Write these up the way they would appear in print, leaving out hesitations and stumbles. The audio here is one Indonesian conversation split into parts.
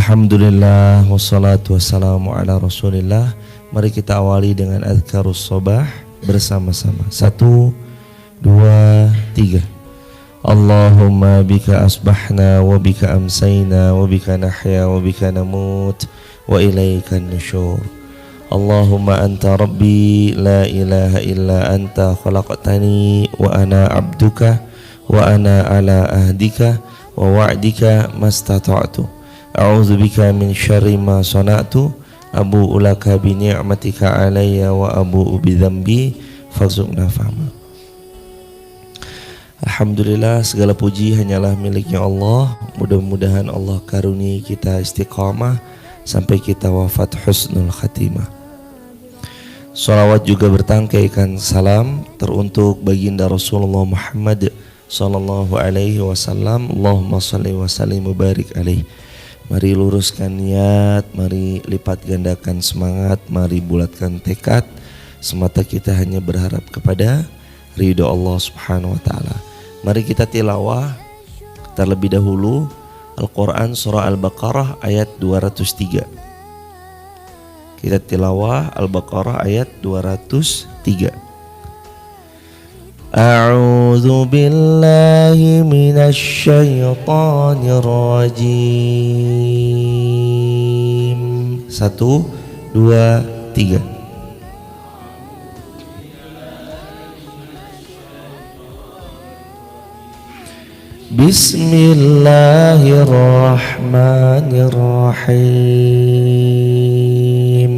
Alhamdulillah wassalatu wassalamu ala rasulillah. Mari kita awali dengan adhkarus sabah bersama-sama. 1, 2, 3. Allahumma bika asbahna wa bika amsayna wa bika nahya wa bika namut wa ilaikan nusyur. Allahumma anta rabbi la ilaha illa anta khalaqtani wa ana abduka wa ana ala ahdika wa wa'dika mastata'tu. A'udzu bika min syarri ma sana'tu abu'u laka bi ni'matika alayya wa abu'u bi dzambi farzuqna fahma. Alhamdulillah, segala puji hanyalah miliknya Allah. Mudah-mudahan Allah karuniai kita istiqamah sampai kita wafat husnul khatimah. Salawat juga bertangkaikan salam teruntuk baginda Rasulullah Muhammad sallallahu alaihi wasallam. Allahumma shalli wa sallim mubarik alaihi. Mari luruskan niat, mari lipat gandakan semangat, mari bulatkan tekad. Semata kita hanya berharap kepada ridho Allah Subhanahu wa taala. Mari kita tilawah terlebih dahulu Al-Qur'an surah Al-Baqarah ayat 203. Kita tilawah Al-Baqarah ayat 203. A'udzu billahi minasy syaithanir rajim. 1, 2, 3. Bismillahirrahmanirrahim.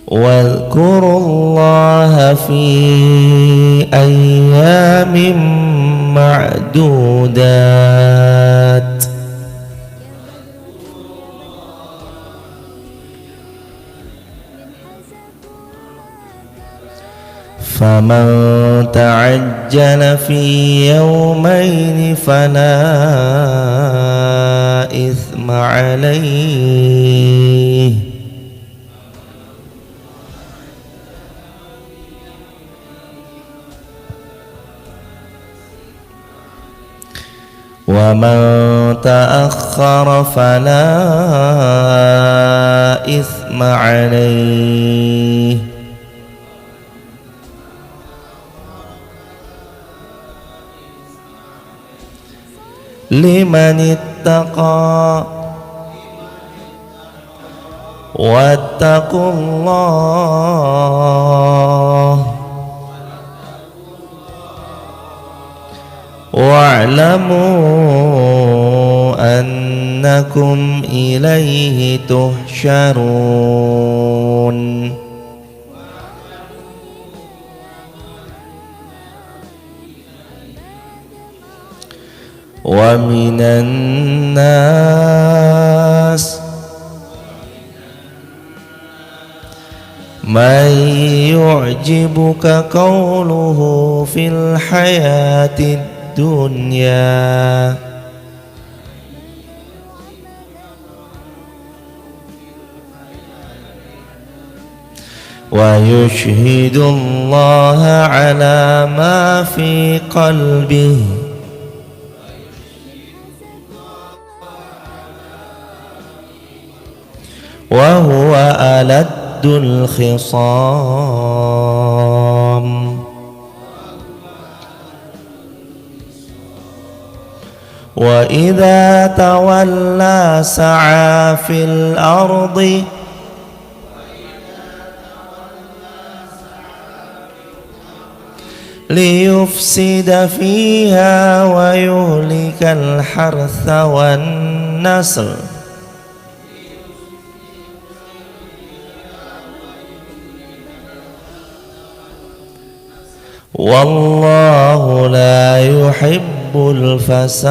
Wadhkurullaha fi ayyamin ma'dudat. Faman ta'ajjala fi yawmayn fala ithma alayhi wa man ta'akhkhara fala ithma alayhi liman ittaqa wattaqullah wa'lamu annakum ilaihi tuhsyarun. Wa minan nas man yu'jibuka qawluhu fil hayatid dunya wa yushhidullaha ala ma fi qalbihi wa huwa aladdul khisam. Wa idza tawalla sa'a fil ardi liyufsida fiha wa yuhlikal hartha wan nasl. Wallahu la yuhibbul fasad.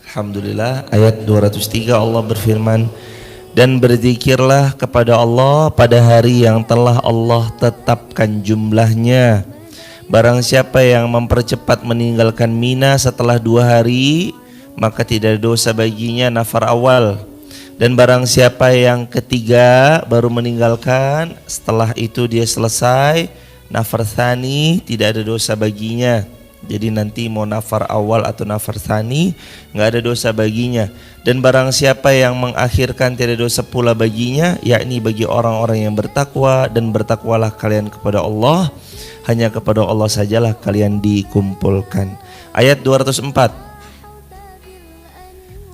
Alhamdulillah, ayat 203 Allah berfirman, dan berzikirlah kepada Allah pada hari yang telah Allah tetapkan jumlahnya. Barang siapa yang mempercepat meninggalkan Mina setelah 2 hari, maka tidak ada dosa baginya nafar awal. Dan barang siapa yang ketiga baru meninggalkan, setelah itu dia selesai nafar tsani, tidak ada dosa baginya. Jadi nanti mau nafar awal atau nafar tsani nggak ada dosa baginya. Dan barang siapa yang mengakhirkan, tidak dosa pula baginya, yakni bagi orang-orang yang bertakwa. Dan bertakwalah kalian kepada Allah, hanya kepada Allah sajalah kalian dikumpulkan. Ayat 204.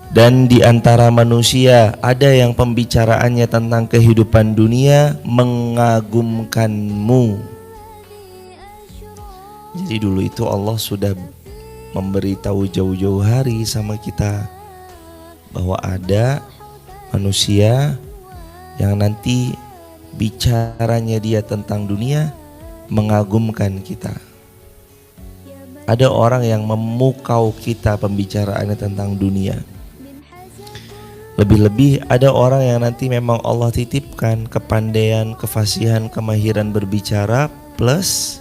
Dan di antara manusia ada yang pembicaraannya tentang kehidupan dunia mengagumkanmu. Jadi dulu itu Allah sudah memberitahu jauh-jauh hari sama kita bahwa ada manusia yang nanti bicaranya dia tentang dunia mengagumkan kita. Ada orang yang memukau kita pembicaraannya tentang dunia. Lebih-lebih ada orang yang nanti memang Allah titipkan kepandaian, kefasihan, kemahiran berbicara, plus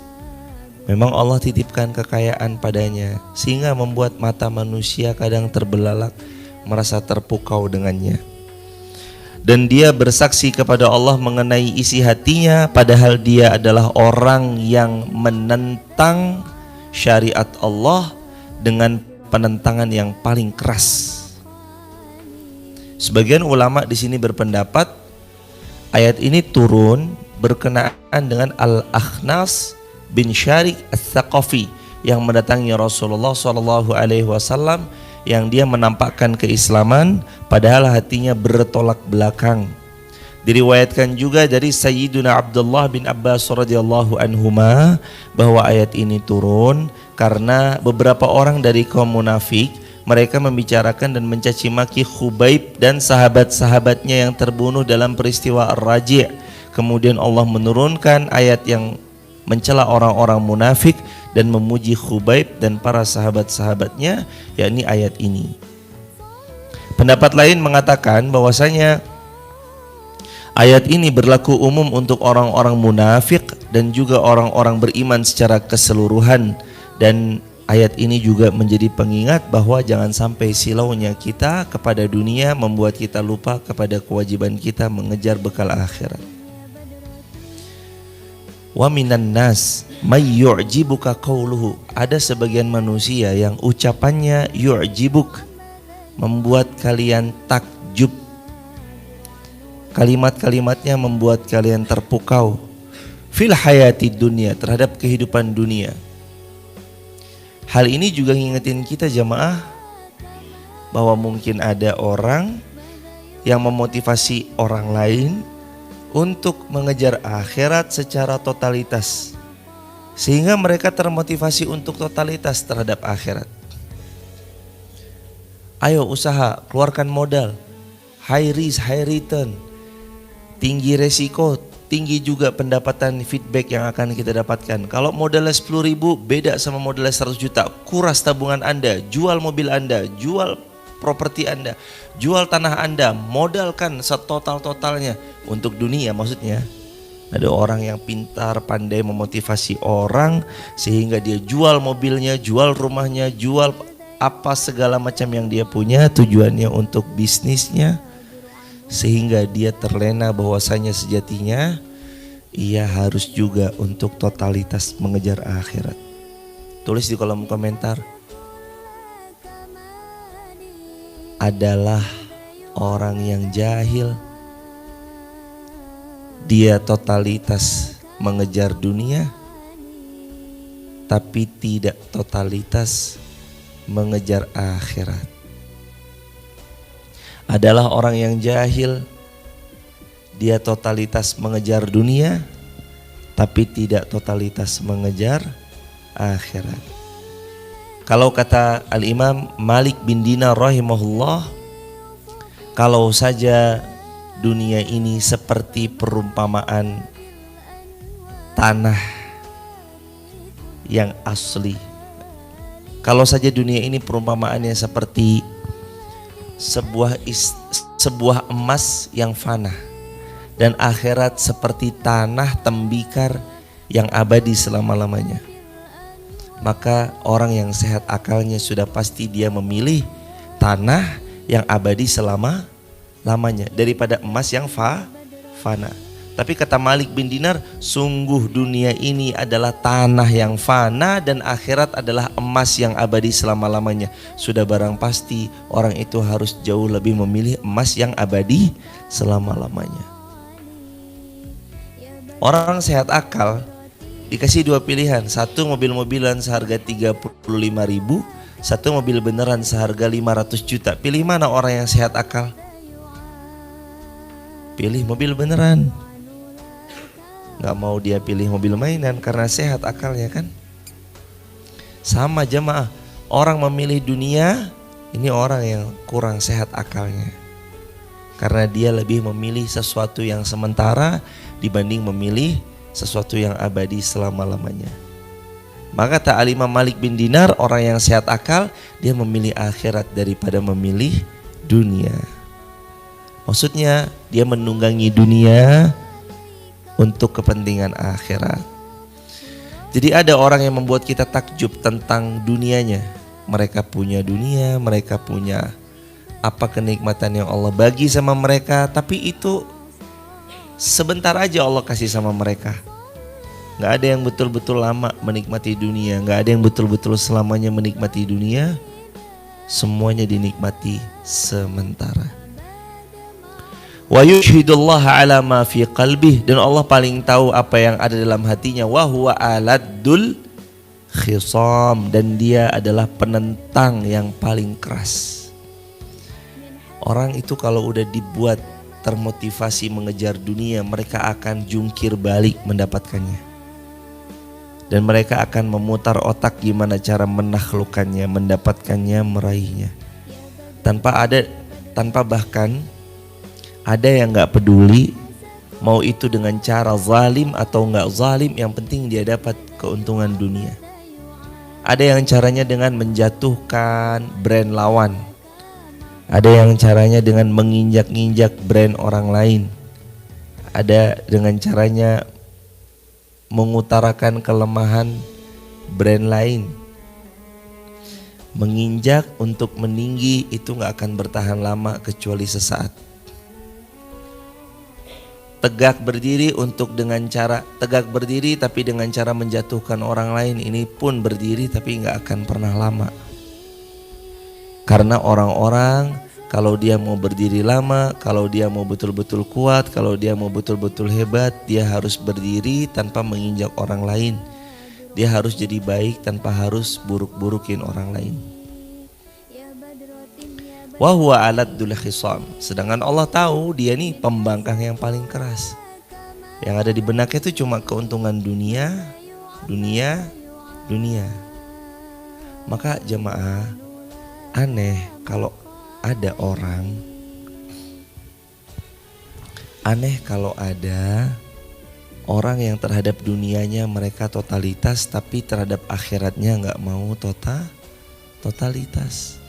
memang Allah titipkan kekayaan padanya, sehingga membuat mata manusia kadang terbelalak, merasa terpukau dengannya. Dan dia bersaksi kepada Allah mengenai isi hatinya, padahal dia adalah orang yang menentang syariat Allah dengan penentangan yang paling keras. Sebagian ulama di sini berpendapat ayat ini turun berkenaan dengan Al-Akhnas bin Syarik Ats-Tsaqafi yang mendatangi Rasulullah SAW, yang dia menampakkan keislaman padahal hatinya bertolak belakang. Diriwayatkan juga dari Sayyiduna Abdullah bin Abbas radhiyallahu anhuma bahwa ayat ini turun karena beberapa orang dari kaum munafik, mereka membicarakan dan mencaci maki Khubaib dan sahabat-sahabatnya yang terbunuh dalam peristiwa Ar-Raji'. Kemudian Allah menurunkan ayat yang mencela orang-orang munafik dan memuji Khubaib dan para sahabat-sahabatnya, yakni ayat ini. Pendapat lain mengatakan bahwasanya ayat ini berlaku umum untuk orang-orang munafik dan juga orang-orang beriman secara keseluruhan. Dan ayat ini juga menjadi pengingat bahwa jangan sampai silaunya kita kepada dunia membuat kita lupa kepada kewajiban kita mengejar bekal akhirat. Wa minan nas may yu'jibuka qauluhu. Ada sebagian manusia yang ucapannya yu'jibuk, membuat kalian takjub. Kalimat-kalimatnya membuat kalian terpukau. Fil hayati dunia, terhadap kehidupan dunia. Hal ini juga ngingetin kita jamaah bahwa mungkin ada orang yang memotivasi orang lain untuk mengejar akhirat secara totalitas, sehingga mereka termotivasi untuk totalitas terhadap akhirat. Ayo usaha, keluarkan modal, high risk, high return, tinggi resiko, tinggi juga pendapatan feedback yang akan kita dapatkan. Kalau modalnya 10.000 beda sama modalnya 100 juta. Kuras tabungan Anda, jual mobil Anda, jual properti Anda, jual tanah Anda, modalkan setotal-totalnya untuk dunia maksudnya. Ada orang yang pintar, pandai memotivasi orang sehingga dia jual mobilnya, jual rumahnya, jual apa segala macam yang dia punya, tujuannya untuk bisnisnya, sehingga dia terlena bahwasanya sejatinya ia harus juga untuk totalitas mengejar akhirat. Tulis di kolom komentar, adalah orang yang jahil, dia totalitas mengejar dunia tapi tidak totalitas mengejar akhirat. Adalah orang yang jahil, dia totalitas mengejar dunia tapi tidak totalitas mengejar akhirat. Kalau kata Al-Imam Malik bin Dinar rahimahullah, kalau saja dunia ini seperti perumpamaan tanah yang asli, kalau saja dunia ini perumpamaannya seperti sebuah emas yang fana, dan akhirat seperti tanah tembikar yang abadi selama-lamanya, maka orang yang sehat akalnya sudah pasti dia memilih tanah yang abadi lamanya daripada emas yang fana. Tapi kata Malik bin Dinar, sungguh dunia ini adalah tanah yang fana dan akhirat adalah emas yang abadi selama-lamanya. Sudah barang pasti orang itu harus jauh lebih memilih emas yang abadi selama-lamanya. Orang sehat akal dikasih dua pilihan, satu mobil-mobilan seharga 35.000, satu mobil beneran seharga 500 juta. Pilih mana orang yang sehat akal? Pilih mobil beneran. Gak mau dia pilih mobil mainan karena sehat akalnya kan. Sama jamaah, orang memilih dunia ini orang yang kurang sehat akalnya, karena dia lebih memilih sesuatu yang sementara dibanding memilih sesuatu yang abadi selama-lamanya. Maka kata Imam Malik bin Dinar, orang yang sehat akal dia memilih akhirat daripada memilih dunia. Maksudnya dia menunggangi dunia untuk kepentingan akhirat. Jadi ada orang yang membuat kita takjub tentang dunianya. Mereka punya dunia, mereka punya apa kenikmatan yang Allah bagi sama mereka, tapi itu sebentar aja Allah kasih sama mereka. Gak ada yang betul-betul lama menikmati dunia, gak ada yang betul-betul selamanya menikmati dunia. Semuanya dinikmati sementara. Wa yushhidullaha ala ma fi qalbih, dan Allah paling tahu apa yang ada dalam hatinya. Wa huwa aladdul khisam, dan dia adalah penentang yang paling keras. Orang itu kalau udah dibuat termotivasi mengejar dunia, mereka akan jungkir balik mendapatkannya. Dan mereka akan memutar otak gimana cara menaklukkannya, mendapatkannya, meraihnya. Tanpa bahkan ada yang gak peduli mau itu dengan cara zalim atau gak zalim, yang penting dia dapat keuntungan dunia. Ada yang caranya dengan menjatuhkan brand lawan. Ada yang caranya dengan menginjak-injak brand orang lain. Ada dengan caranya mengutarakan kelemahan brand lain. Menginjak untuk meninggi itu gak akan bertahan lama kecuali sesaat. Tegak berdiri tapi dengan cara menjatuhkan orang lain, ini pun berdiri tapi gak akan pernah lama. Karena orang-orang kalau dia mau berdiri lama, kalau dia mau betul-betul kuat, kalau dia mau betul-betul hebat, dia harus berdiri tanpa menginjak orang lain. Dia harus jadi baik tanpa harus buruk-burukin orang lain. Wa huwa aladdul khisam, sedangkan Allah tahu dia nih pembangkang yang paling keras. Yang ada di benaknya itu cuma keuntungan dunia. Maka jemaah, aneh kalau ada orang yang terhadap dunianya mereka totalitas, tapi terhadap akhiratnya gak mau totalitas.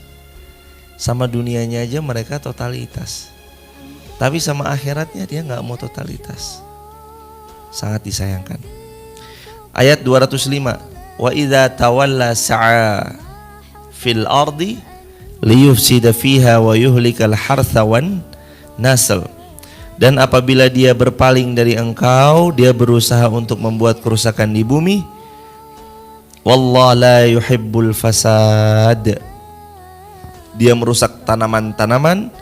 Sama dunianya aja mereka totalitas, tapi sama akhiratnya dia gak mau totalitas. Sangat disayangkan. Ayat 205, wa idza tawalla sa'a fil ardi liyufsida fiha wa yuhlikal hartha wan nasl. Dan apabila dia berpaling dari engkau, dia berusaha untuk membuat kerusakan di bumi. Wallahu la yuhibbul fasad. Dia merusak tanaman-tanaman,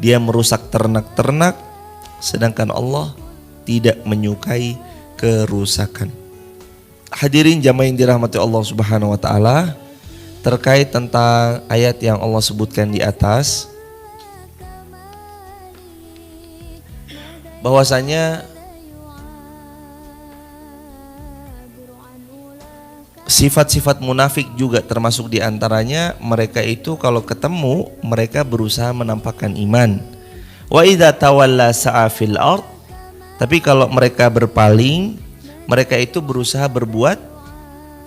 dia merusak ternak-ternak, sedangkan Allah tidak menyukai kerusakan. Hadirin jamaah yang dirahmati Allah Subhanahu wa taala, terkait tentang ayat yang Allah sebutkan di atas, bahwasanya sifat-sifat munafik juga termasuk diantaranya mereka itu kalau ketemu mereka berusaha menampakkan iman. Wa idza tawalla sa'a fil ard, tapi kalau mereka berpaling, mereka itu berusaha berbuat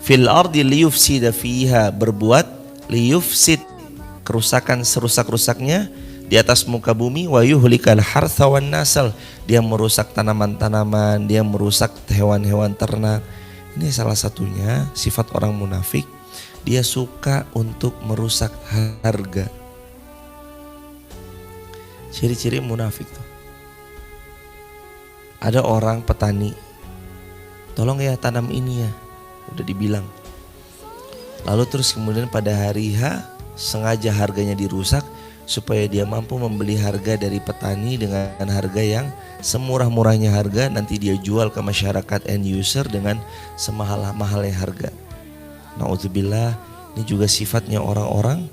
fil ardi liyufsida fiha, berbuat liyufsid, kerusakan serusak-rusaknya di atas muka bumi. Wa yuhlikal hartha wan nasl, dia merusak tanaman-tanaman, dia merusak hewan-hewan ternak. Ini salah satunya sifat orang munafik, dia suka untuk merusak harga. Ciri-ciri munafik tuh. Ada orang petani, tolong ya tanam ini ya, udah dibilang. Lalu terus kemudian pada hari H sengaja harganya dirusak supaya dia mampu membeli harga dari petani dengan harga yang semurah-murahnya harga, nanti dia jual ke masyarakat end user dengan semahal-mahalnya harga. Na'udzubillah, ini juga sifatnya orang-orang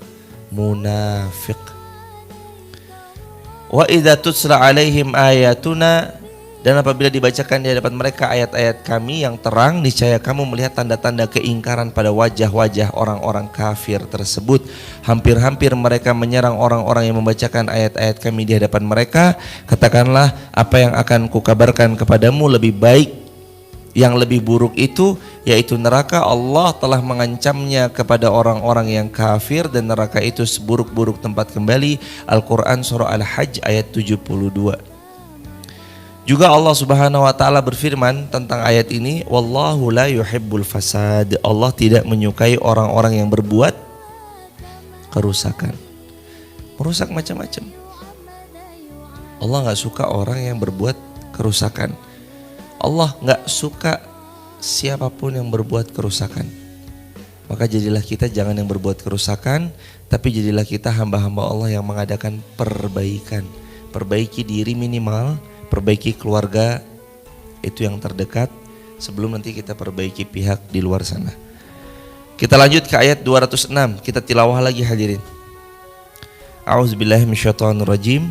munafik. Wa idza tutsla alaihim ayatuna, dan apabila dibacakan di hadapan mereka ayat-ayat kami yang terang, niscaya kamu melihat tanda-tanda keingkaran pada wajah-wajah orang-orang kafir tersebut. Hampir-hampir mereka menyerang orang-orang yang membacakan ayat-ayat kami di hadapan mereka. Katakanlah, apa yang akan kukabarkan kepadamu lebih baik, yang lebih buruk itu yaitu neraka. Allah telah mengancamnya kepada orang-orang yang kafir, dan neraka itu seburuk-buruk tempat kembali. Al-Quran surah Al-Hajj ayat 72. Juga Allah Subhanahu wa taala berfirman tentang ayat ini, wallahu la yuhibbul fasad. Allah tidak menyukai orang-orang yang berbuat kerusakan. Merusak macam-macam. Allah enggak suka orang yang berbuat kerusakan. Allah enggak suka siapapun yang berbuat kerusakan. Maka jadilah kita jangan yang berbuat kerusakan, tapi jadilah kita hamba-hamba Allah yang mengadakan perbaikan. Perbaiki diri minimal, perbaiki keluarga itu yang terdekat sebelum nanti kita perbaiki pihak di luar sana. Kita lanjut ke ayat 206, kita tilawah lagi hadirin. A'udzubillahi minasyaitonirrajim.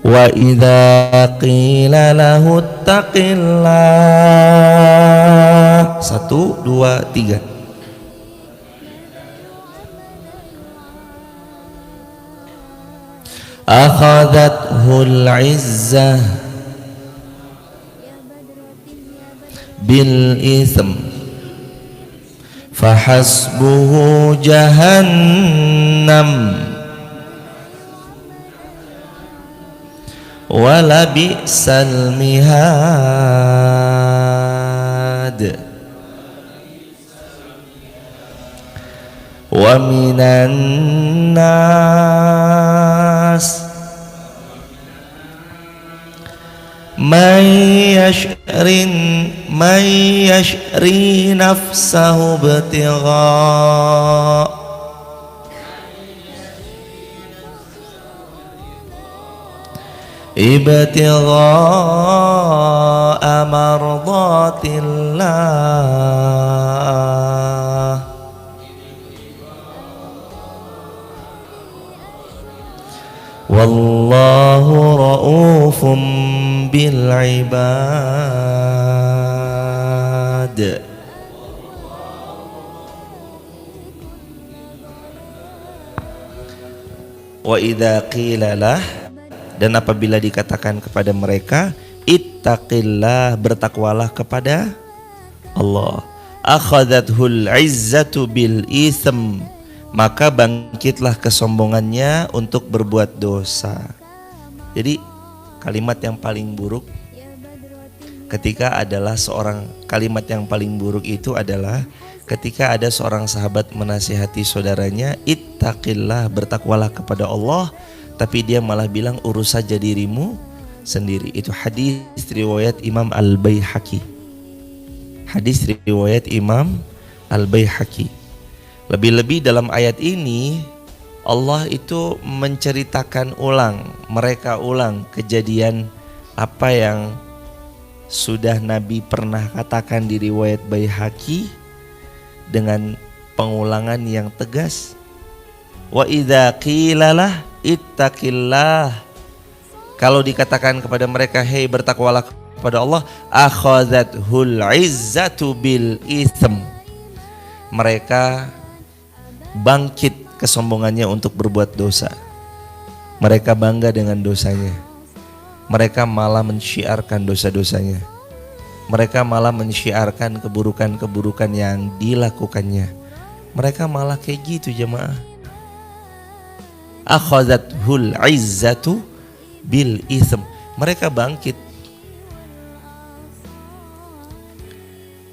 Wa idza qila lahu taqillah. 1 2 3. Akhadathul izzah bil ism fahasbuhu jahannam wala bi'sal mihad. Wa minan nas man yashri nafsahu ibtigha'a mardatillah wallahu ra'ufum bil ibad. Wa idza qila lah, dan apabila dikatakan kepada mereka, ittaqillah, bertakwalah kepada Allah. Akhadathul izzatu bil ism, maka bangkitlah kesombongannya untuk berbuat dosa. Jadi kalimat yang paling buruk ketika adalah kalimat yang paling buruk itu adalah ketika ada seorang sahabat menasihati saudaranya, ittaqillah, bertakwalah kepada Allah, tapi dia malah bilang urus saja dirimu sendiri. Itu hadis riwayat Imam Al-Baihaqi. Hadis riwayat Imam Al-Baihaqi. Lebih-lebih dalam ayat ini Allah itu menceritakan mereka ulang kejadian apa yang sudah Nabi pernah katakan di riwayat Baihaqi dengan pengulangan yang tegas. Wa idza qilalah ittaqillah, kalau dikatakan kepada mereka, hei bertakwalah kepada Allah, akhadzathul izzatu bil ism, mereka bangkit kesombongannya untuk berbuat dosa. Mereka bangga dengan dosanya. Mereka malah mensyiarkan dosa-dosanya. Mereka malah mensyiarkan keburukan-keburukan yang dilakukannya. Mereka malah kayak gitu jemaah. Akhadathul izzatu bil ism, mereka bangkit.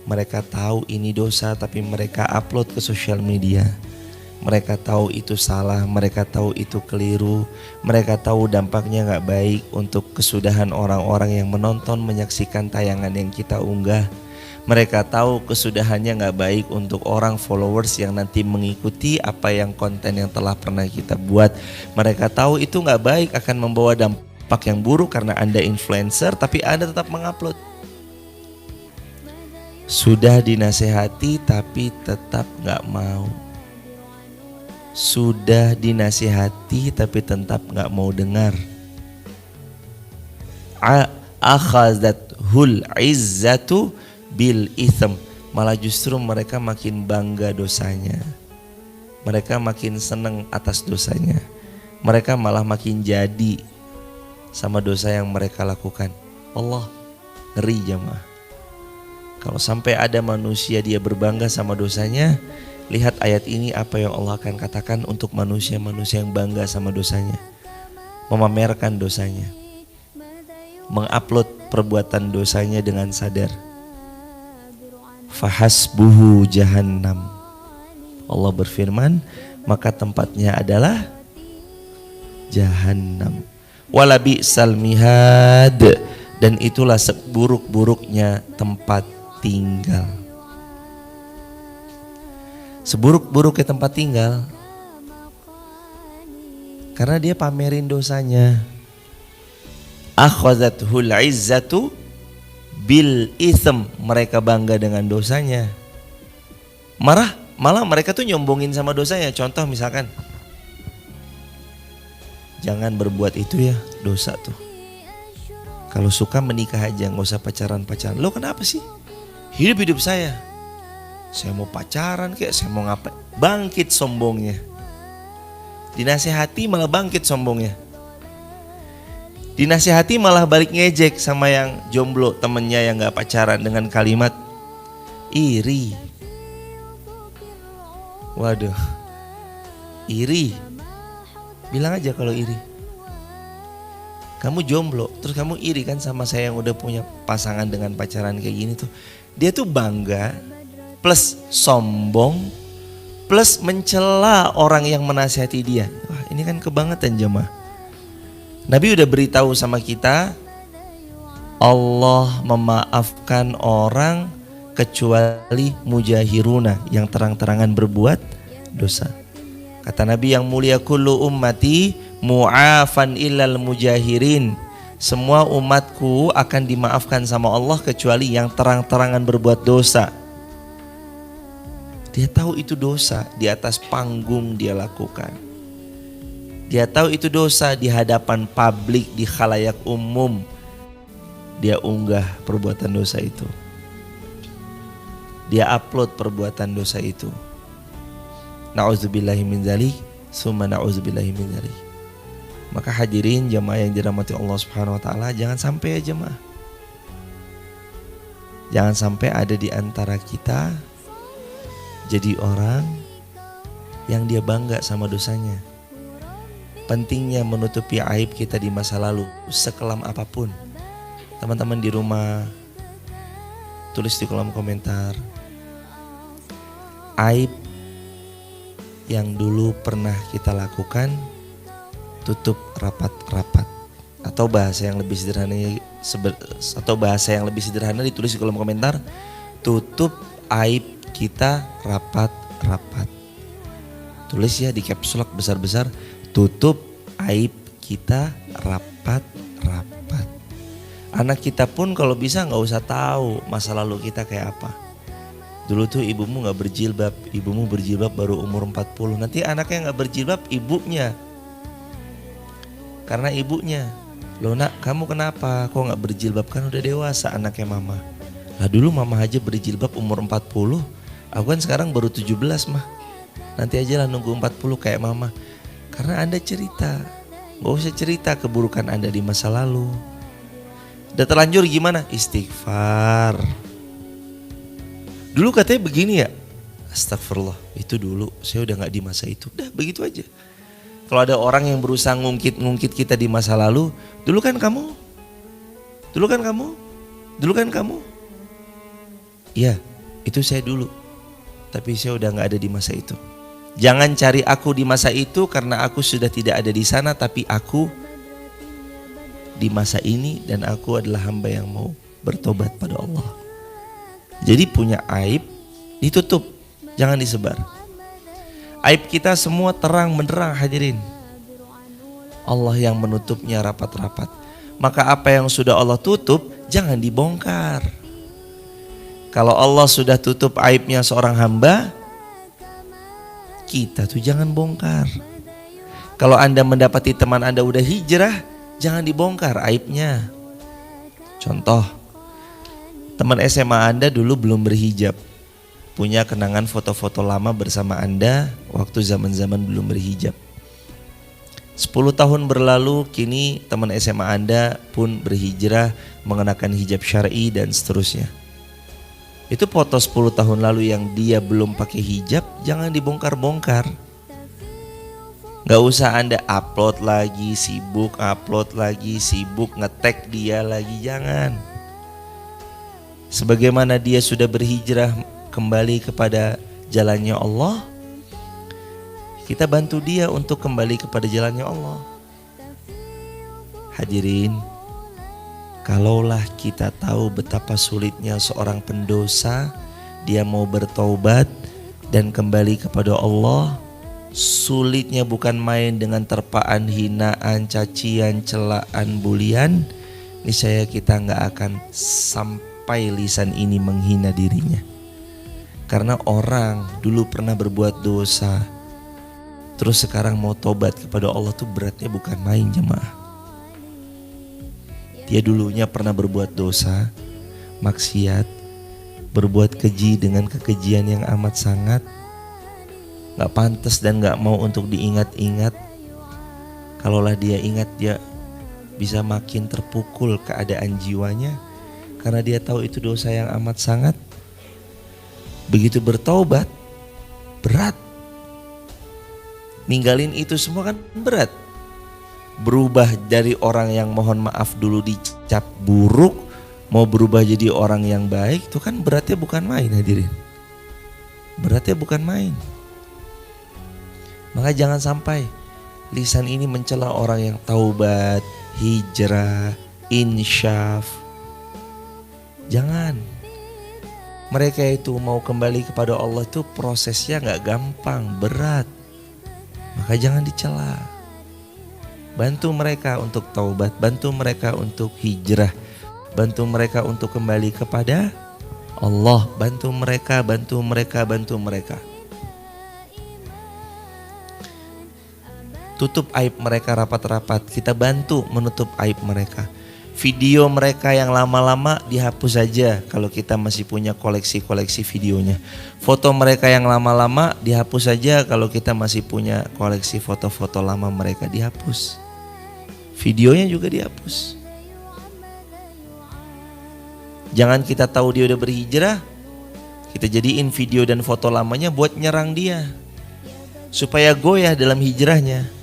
Mereka tahu ini dosa, tapi mereka upload ke sosial media. Mereka tahu itu salah, mereka tahu itu keliru, mereka tahu dampaknya gak baik untuk kesudahan orang-orang yang menonton, menyaksikan tayangan yang kita unggah. Mereka tahu kesudahannya gak baik untuk orang followers yang nanti mengikuti apa yang konten yang telah pernah kita buat. Mereka tahu itu gak baik, akan membawa dampak yang buruk karena Anda influencer tapi Anda tetap mengupload. Sudah dinasehati tapi tetap gak mau. Sudah dinasihati tapi tetap gak mau dengar. Akhazathul izzatu bil itham. Malah justru mereka makin bangga dosanya. Mereka makin senang atas dosanya. Mereka malah makin jadi sama dosa yang mereka lakukan. Allah, ngeri jamaah. Kalau sampai ada manusia dia berbangga sama dosanya, lihat ayat ini apa yang Allah akan katakan untuk manusia-manusia yang bangga sama dosanya, memamerkan dosanya, mengupload perbuatan dosanya dengan sadar. Fahasbuhu jahannam. Allah berfirman, maka tempatnya adalah jahannam. Walabi'sal mihad, dan itulah seburuk-buruknya tempat tinggal. Seburuk-buruknya tempat tinggal karena dia pamerin dosanya. Akhazathul izzatu bil itsm, mereka bangga dengan dosanya. Malah mereka tuh nyombongin sama dosanya. Contoh misalkan, jangan berbuat itu ya, dosa tuh. Kalau suka menikah aja, gak usah pacaran-pacaran. Lo kenapa sih? Hidup saya mau pacaran kayak, saya mau ngapain. Bangkit sombongnya. Dinasihati malah bangkit sombongnya. Dinasihati malah balik ngejek sama yang jomblo, temennya yang gak pacaran dengan kalimat iri. Waduh, iri. Bilang aja kalau iri. Kamu jomblo, terus kamu iri kan sama saya yang udah punya pasangan dengan pacaran kayak gini tuh. Dia tuh bangga plus sombong plus mencela orang yang menasihati dia. Wah, ini kan kebangetan jemaah. Nabi udah beritahu sama kita, Allah memaafkan orang kecuali mujahiruna, yang terang-terangan berbuat dosa. Kata Nabi yang mulia, kullu ummati mu'afan illal mujahirin. Semua umatku akan dimaafkan sama Allah kecuali yang terang-terangan berbuat dosa. Dia tahu itu dosa, di atas panggung dia lakukan. Dia tahu itu dosa di hadapan publik, di khalayak umum. Dia unggah perbuatan dosa itu. Dia upload perbuatan dosa itu. Na'udzubillahi min dzalik, summa na'udzubillahi min dzalik. Maka hadirin jemaah yang dirahmati Allah Subhanahu wa taala, jangan sampai ya jemaah. Jangan sampai ada di antara kita jadi orang yang dia bangga sama dosanya. Pentingnya menutupi aib kita di masa lalu, sekelam apapun. Teman-teman di rumah, tulis di kolom komentar aib yang dulu pernah kita lakukan, tutup rapat-rapat. Atau bahasa yang lebih sederhana ditulis di kolom komentar, tutup aib kita rapat-rapat. Tulis ya di caps lock besar-besar, tutup aib kita rapat-rapat. Anak kita pun kalau bisa gak usah tahu masa lalu kita kayak apa. Dulu tuh ibumu gak berjilbab, ibumu berjilbab baru umur 40. Nanti anaknya gak berjilbab, ibunya. Karena ibunya, loh nak kamu kenapa kok gak berjilbab, kan udah dewasa anaknya mama. Lah dulu mama aja berjilbab umur 40, aku kan sekarang baru 17 mah. Nanti aja lah nunggu 40 kayak mama. Karena Anda cerita, gak usah cerita keburukan Anda di masa lalu. Udah terlanjur gimana? Istighfar. Dulu katanya begini ya, astagfirullah, itu dulu saya udah gak di masa itu. Udah begitu aja. Kalau ada orang yang berusaha ngungkit kita di masa lalu, dulu kan kamu. Iya, itu saya dulu. Tapi saya udah gak ada di masa itu. Jangan cari aku di masa itu karena aku sudah tidak ada di sana, tapi aku di masa ini dan aku adalah hamba yang mau bertobat pada Allah. Jadi punya aib ditutup, jangan disebar. Aib kita semua terang benderang hadirin. Allah yang menutupnya rapat-rapat. Maka apa yang sudah Allah tutup jangan dibongkar. Kalau Allah sudah tutup aibnya seorang hamba, kita tuh jangan bongkar. Kalau Anda mendapati teman Anda udah hijrah, jangan dibongkar aibnya. Contoh, teman SMA Anda dulu belum berhijab, punya kenangan foto-foto lama bersama Anda waktu zaman-zaman belum berhijab. 10 tahun berlalu, kini teman SMA Anda pun berhijrah, mengenakan hijab syar'i dan seterusnya. Itu foto 10 tahun lalu yang dia belum pakai hijab, jangan dibongkar-bongkar. Gak usah Anda upload lagi, sibuk upload lagi, sibuk nge-tag dia lagi, jangan. Sebagaimana dia sudah berhijrah kembali kepada jalannya Allah, kita bantu dia untuk kembali kepada jalannya Allah. Hadirin, kalaulah kita tahu betapa sulitnya seorang pendosa, dia mau bertaubat dan kembali kepada Allah, sulitnya bukan main dengan terpaan, hinaan, cacian, celaan, bulian, niscaya kita gak akan sampai lisan ini menghina dirinya. Karena orang dulu pernah berbuat dosa, terus sekarang mau tobat kepada Allah tuh beratnya bukan main jemaah. Dia dulunya pernah berbuat dosa, maksiat, berbuat keji dengan kekejian yang amat sangat, gak pantas dan gak mau untuk diingat-ingat. Kalaulah dia ingat, dia bisa makin terpukul keadaan jiwanya, karena dia tahu itu dosa yang amat sangat. Begitu bertaubat, berat. Ninggalin itu semua kan berat. Berubah dari orang yang mohon maaf dulu dicap buruk, mau berubah jadi orang yang baik, itu kan beratnya bukan main hadirin. Beratnya bukan main. Maka jangan sampai lisan ini mencela orang yang taubat, hijrah, insyaf. Jangan. Mereka itu mau kembali kepada Allah itu prosesnya gak gampang, berat. Maka jangan dicela. Bantu mereka untuk taubat, bantu mereka untuk hijrah, bantu mereka untuk kembali kepada Allah, bantu mereka. Tutup aib mereka rapat-rapat, kita bantu menutup aib mereka. Video mereka yang lama-lama dihapus saja kalau kita masih punya koleksi-koleksi videonya. Foto mereka yang lama-lama dihapus saja kalau kita masih punya koleksi foto-foto lama mereka, dihapus. Videonya juga dihapus. Jangan kita tahu dia udah berhijrah, kita jadiin video dan foto lamanya buat nyerang dia, supaya goyah dalam hijrahnya.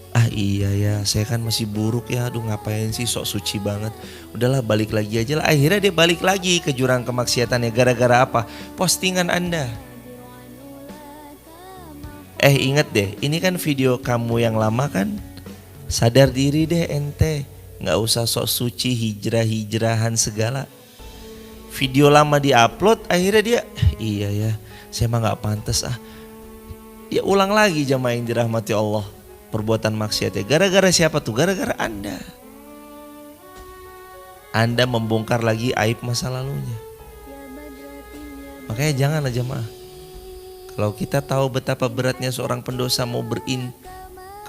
Ah iya ya, saya kan masih buruk ya, aduh ngapain sih sok suci banget, udahlah balik lagi aja lah. Akhirnya dia balik lagi ke jurang kemaksiatannya. Gara-gara apa? Postingan Anda. Ingat deh, ini kan video kamu yang lama kan. Sadar diri deh ente, gak usah sok suci hijrah-hijrahan segala. Video lama diupload, akhirnya dia iya ya, saya mah gak pantas ah. Dia ulang lagi jamaah yang dirahmati Allah perbuatan maksiatnya. Gara-gara siapa tuh? Gara-gara Anda. Anda membongkar lagi aib masa lalunya. Makanya janganlah jemaah. Kalau kita tahu betapa beratnya seorang pendosa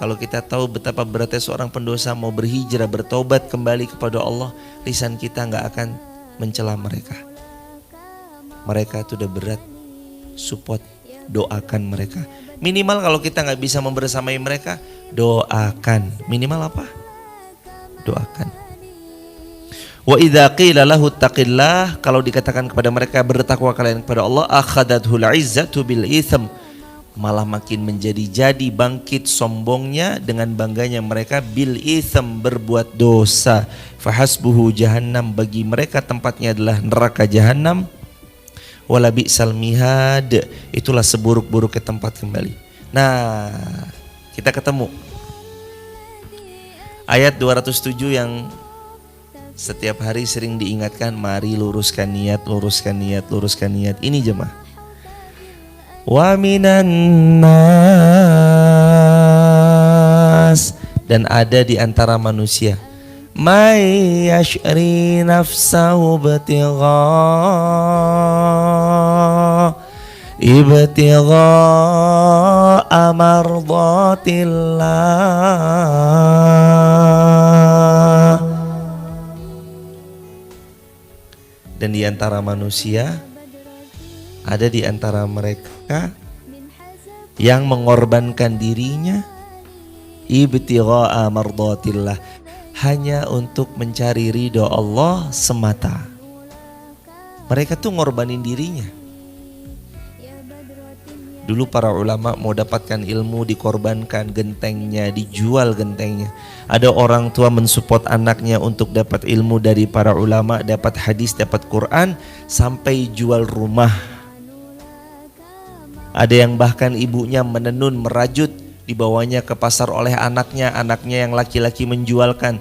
kalau kita tahu betapa beratnya seorang pendosa mau berhijrah, bertobat kembali kepada Allah, lisan kita gak akan mencela mereka. Mereka itu udah berat, support, doakan mereka. Minimal kalau kita gak bisa membersamai mereka, doakan. Minimal apa? Doakan. Wa idza qila lahu taqillah, kalau dikatakan kepada mereka bertakwa kalian kepada Allah, akhadathul izzatu bil itsm, malah makin menjadi-jadi bangkit sombongnya dengan bangganya mereka, bil itsm, berbuat dosa. Fahasbuhu jahannam, bagi mereka tempatnya adalah neraka jahannam. wala bi'sal mihad, itulah seburuk-buruknya tempat kembali. Nah, kita ketemu ayat 207 yang setiap hari sering diingatkan, mari luruskan niat, luruskan niat, luruskan niat. Ini jemaah. Wa minan nas, dan ada di antara manusia, may yashri nafsahu ibtigha mardatillah. Dan di antara manusia ada di antara mereka yang mengorbankan dirinya ibtigha'a mardatillah, hanya untuk mencari ridho Allah semata. Mereka tuh ngorbanin dirinya. Dulu para ulama mau dapatkan ilmu dikorbankan gentengnya, dijual gentengnya. Ada orang tua mensupport anaknya untuk dapat ilmu dari para ulama, dapat hadis, dapat Quran, sampai jual rumah. Ada yang bahkan ibunya menenun, merajut, dibawanya ke pasar oleh anaknya yang laki-laki menjualkan.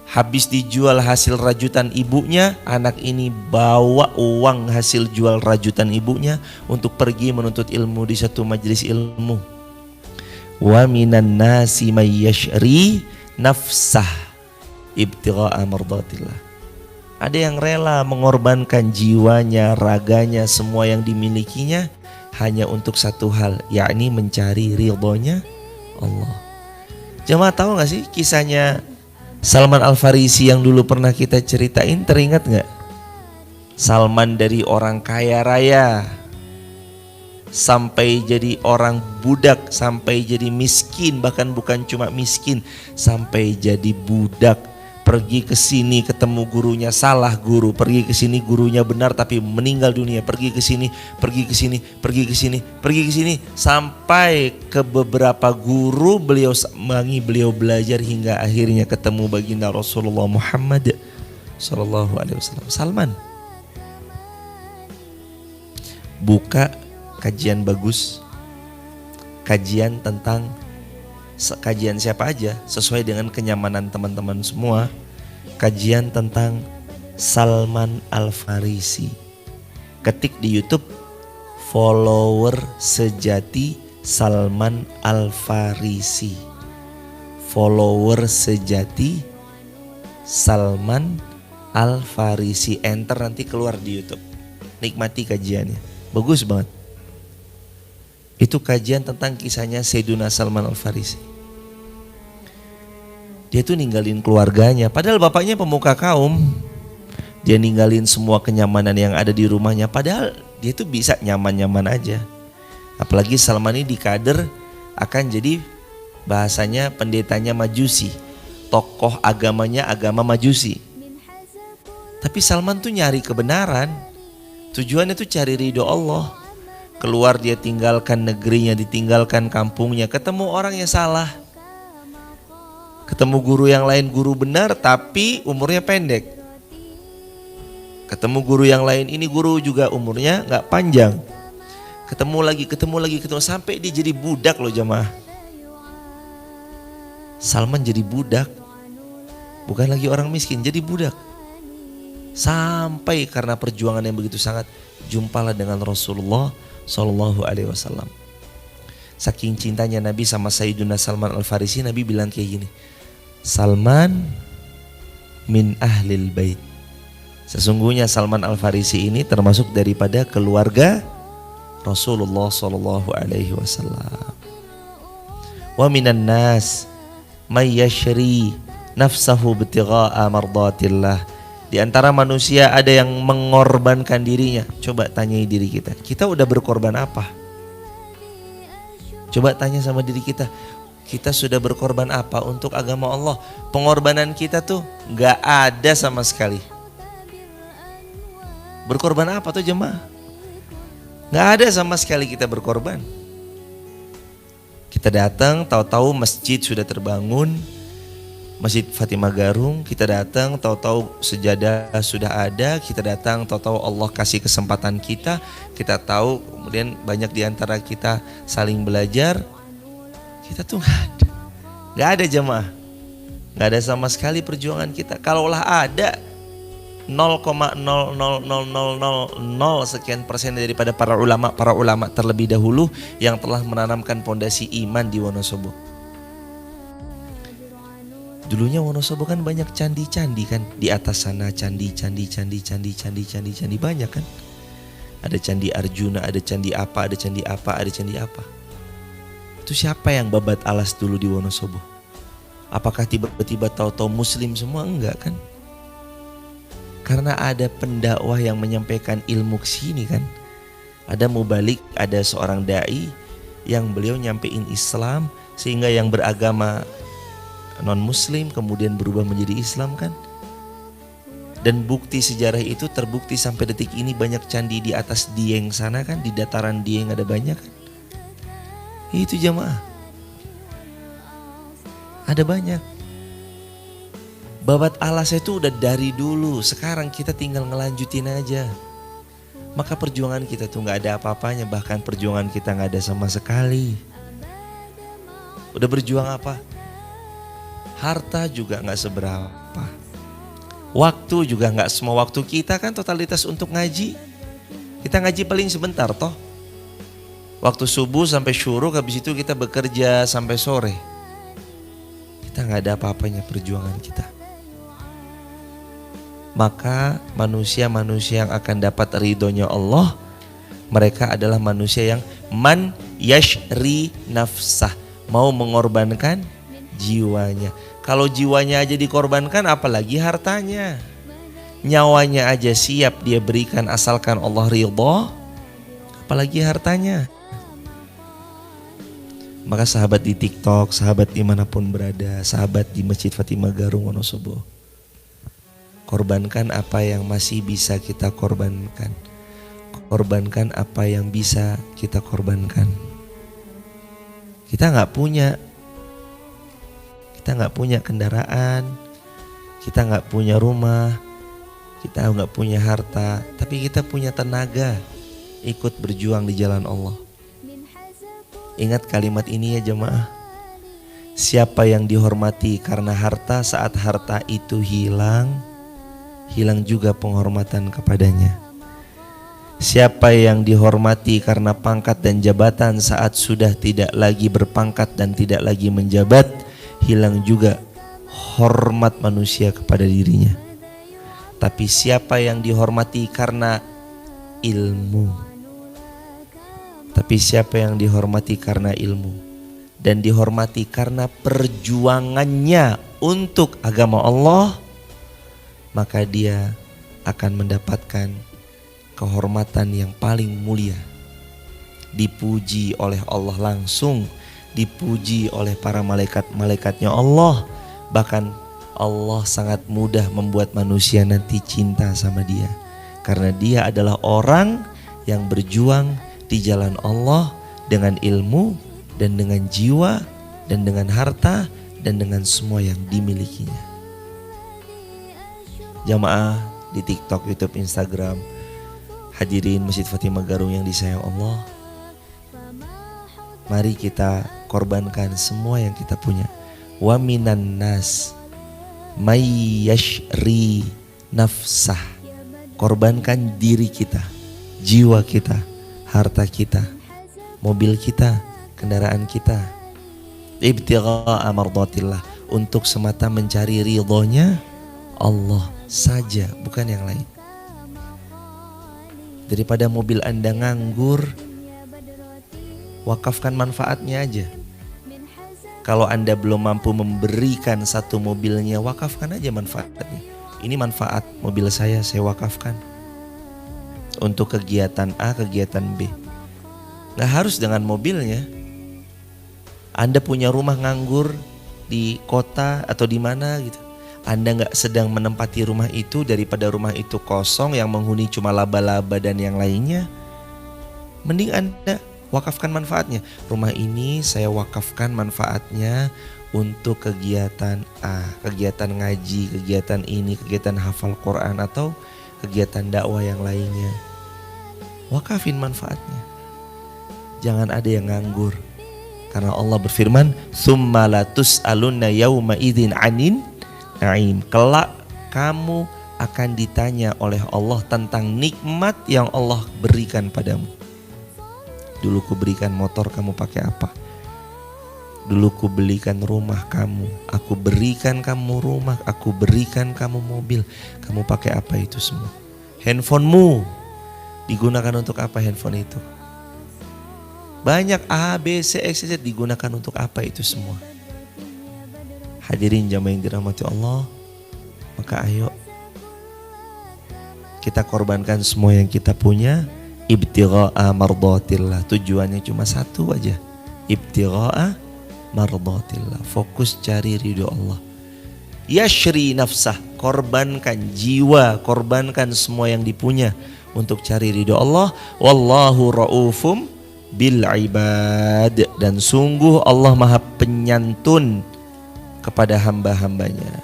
Habis dijual hasil rajutan ibunya, anak ini bawa uang hasil jual rajutan ibunya untuk pergi menuntut ilmu di satu majelis ilmu. Wa minan nasi may yashri nafsah ibtigha'a mardatillah. Ada yang rela mengorbankan jiwanya, raganya, semua yang dimilikinya hanya untuk satu hal, yakni mencari ridhonya Allah. Jemaah tahu gak sih kisahnya Salman Al-Farisi yang dulu pernah kita ceritain, teringat gak? Salman dari orang kaya raya sampai jadi orang budak, sampai jadi miskin, bahkan bukan cuma miskin, sampai jadi budak. Pergi ke sini ketemu gurunya salah guru, pergi ke sini gurunya benar tapi meninggal dunia, pergi ke sini, pergi ke sini, pergi ke sini, pergi ke sini, sampai ke beberapa guru beliau sambangi, beliau belajar hingga akhirnya ketemu baginda Rasulullah Muhammad sallallahu alaihi wasallam. Salman buka kajian bagus, kajian tentang kajian siapa aja sesuai dengan kenyamanan teman-teman semua. Kajian tentang Salman Al-Farisi. Ketik di YouTube follower sejati Salman Al-Farisi. Follower sejati Salman Al-Farisi. Enter, nanti keluar di YouTube. Nikmati kajiannya. Bagus banget. Itu kajian tentang kisahnya Sayyiduna Salman Al-Farisi. Dia tuh ninggalin keluarganya, padahal bapaknya pemuka kaum. Dia ninggalin semua kenyamanan yang ada di rumahnya, padahal dia tuh bisa nyaman-nyaman aja. Apalagi Salman ini dikader akan jadi bahasanya pendetanya Majusi, tokoh agamanya agama Majusi. Tapi Salman tuh nyari kebenaran, tujuannya tuh cari ridho Allah. Keluar dia tinggalkan negerinya, ditinggalkan kampungnya, ketemu orang yang salah. Ketemu guru yang lain, guru benar tapi umurnya pendek. Ketemu guru yang lain, ini guru juga umurnya gak panjang. Ketemu lagi, sampai dia jadi budak loh jemaah. Salman jadi budak, bukan lagi orang miskin, jadi budak. Sampai karena perjuangan yang begitu sangat, jumpalah dengan Rasulullah Sallallahu Alaihi Wasallam. Saking cintanya Nabi sama Sayyiduna Salman Al-Farisi, Nabi bilang kayak gini, Salman min ahlil bait. Sesungguhnya Salman Al-Farisi ini termasuk daripada keluarga Rasulullah Sallallahu Alaihi Wasallam. Wa minan nas may yashri nafsahu ibtigha'a mardatillah. Di antara manusia ada yang mengorbankan dirinya. Coba tanyai diri kita, kita udah berkorban apa? Coba tanya sama diri kita, kita sudah berkorban apa untuk agama Allah? Pengorbanan kita tuh gak ada sama sekali. Berkorban apa tuh jemaah? Gak ada sama sekali kita berkorban. Kita datang, tahu-tahu masjid sudah terbangun, Masjid Fatimah Garung, kita datang, tahu-tahu sejadah sudah ada, kita datang, tahu-tahu Allah kasih kesempatan kita tahu, kemudian banyak di antara kita saling belajar, kita tuh nggak ada jamaah, nggak ada sama sekali perjuangan kita. Kalaulah ada 0,00000 sekian persen daripada para ulama terlebih dahulu yang telah menanamkan pondasi iman di Wonosobo. Dulunya Wonosobo kan banyak candi-candi kan, di atas sana candi banyak kan. Ada candi Arjuna, ada candi apa, ada candi apa, ada candi apa. Itu siapa yang babat alas dulu di Wonosobo? Apakah tiba-tiba tahu-tahu muslim semua? Enggak kan? Karena ada pendakwah yang menyampaikan ilmu ke sini kan. Ada mubalik, ada seorang dai yang beliau nyampein Islam sehingga yang beragama non muslim kemudian berubah menjadi Islam kan. Dan bukti sejarah itu terbukti sampai detik ini, banyak candi di atas Dieng sana kan, di dataran Dieng ada banyak kan. Itu jamaah, ada banyak. Babat alas itu udah dari dulu, sekarang kita tinggal ngelanjutin aja. Maka perjuangan kita tuh gak ada apa-apanya, bahkan perjuangan kita gak ada sama sekali. Udah berjuang apa? Harta juga gak seberapa, waktu juga gak semua waktu kita kan totalitas untuk ngaji. Kita ngaji paling sebentar toh, waktu subuh sampai syuruk, habis itu kita bekerja sampai sore. Kita gak ada apa-apanya perjuangan kita. Maka manusia-manusia yang akan dapat ridhonya Allah, mereka adalah manusia yang man yashri nafsah, mau mengorbankan jiwanya. Kalau jiwanya aja dikorbankan, apalagi hartanya. Nyawanya aja siap dia berikan asalkan Allah ridho, apalagi hartanya. Maka sahabat di TikTok, sahabat dimanapun berada, sahabat di Masjid Fatimah Garung Wonosobo, korbankan apa yang masih bisa kita korbankan. Korbankan apa yang bisa kita korbankan. Kita gak punya kendaraan, kita gak punya rumah, kita gak punya harta, tapi kita punya tenaga ikut berjuang di jalan Allah. Ingat kalimat ini ya jemaah. Siapa yang dihormati karena harta, saat harta itu hilang juga penghormatan kepadanya. Siapa yang dihormati karena pangkat dan jabatan, saat sudah tidak lagi berpangkat dan tidak lagi menjabat, hilang juga hormat manusia kepada dirinya. Tapi siapa yang dihormati karena ilmu, dan dihormati karena perjuangannya untuk agama Allah, maka dia akan mendapatkan kehormatan yang paling mulia. Dipuji oleh Allah langsung, dipuji oleh para malaikat-malaikatnya Allah. Bahkan Allah sangat mudah membuat manusia nanti cinta sama dia, karena dia adalah orang yang berjuang di jalan Allah dengan ilmu dan dengan jiwa dan dengan harta dan dengan semua yang dimilikinya. Jamaah di TikTok, YouTube, Instagram, hadirin Masjid Fatimah Garung yang disayang Allah, mari kita korbankan semua yang kita punya. Wa minan nas may yashri nafsah. Korbankan diri kita, jiwa kita, harta kita, mobil kita, kendaraan kita, ibtigha'a mardatillah, untuk semata mencari ridhonya Allah saja, bukan yang lain. Daripada mobil Anda nganggur, wakafkan manfaatnya aja. Kalau Anda belum mampu memberikan satu mobilnya, wakafkan aja manfaatnya. Ini manfaat mobil saya wakafkan untuk kegiatan A, kegiatan B. Gak harus dengan mobilnya. Anda punya rumah nganggur di kota atau di mana gitu, Anda gak sedang menempati rumah itu, daripada rumah itu kosong yang menghuni cuma laba-laba dan yang lainnya, mending Anda wakafkan manfaatnya. Rumah ini saya wakafkan manfaatnya untuk kegiatan A, kegiatan ngaji, kegiatan ini, kegiatan hafal Quran atau kegiatan dakwah yang lainnya. Wakafin manfaatnya. Jangan ada yang nganggur. Karena Allah berfirman, "Tsumma la tus'alunna yauma idzin 'anin na'im." Kelak kamu akan ditanya oleh Allah tentang nikmat yang Allah berikan padamu. Dulu ku berikan motor, kamu pakai apa? Dulu ku belikan rumah kamu, aku berikan kamu rumah, aku berikan kamu mobil. Kamu pakai apa itu semua? Handphonemu digunakan untuk apa handphone itu? Banyak A, B, C, X, Z digunakan untuk apa itu semua? Hadirin jamaah yang dirahmati Allah, maka ayo kita korbankan semua yang kita punya. Ibtigha'a mardatillah, tujuannya cuma satu aja, ibtigha'a mardatillah, fokus cari ridho Allah. Yashri nafsah, korbankan jiwa, korbankan semua yang dipunya untuk cari ridho Allah. Wallahu ra'ufum bil ibad, dan sungguh Allah maha penyantun kepada hamba-hambanya.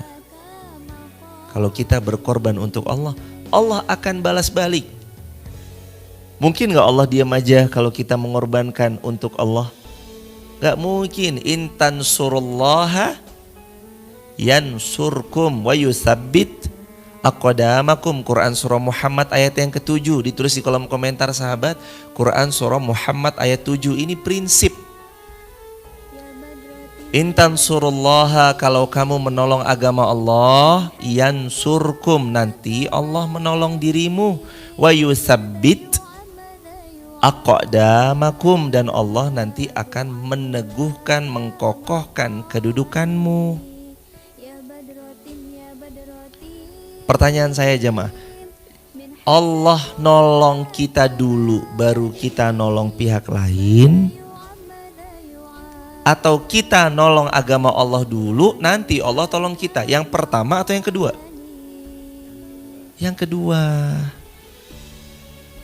Kalau kita berkorban untuk Allah, Allah akan balas balik. Mungkin gak Allah diam aja kalau kita mengorbankan untuk Allah? Gak mungkin. Intan surullaha yansurkum wa yusabbit aqdamakum. Quran surah Muhammad ayat yang ke-7, ditulis di kolom komentar sahabat. Quran surah Muhammad ayat 7, ini prinsip. Intan surullaha, kalau kamu menolong agama Allah, yansurkum, nanti Allah menolong dirimu. Wa yusabbit aqdamakum, dan Allah nanti akan meneguhkan, mengkokohkan kedudukanmu. Pertanyaan saya jemaah, Allah nolong kita dulu baru kita nolong pihak lain, atau kita nolong agama Allah dulu nanti Allah tolong kita? Yang pertama atau yang kedua? Yang kedua.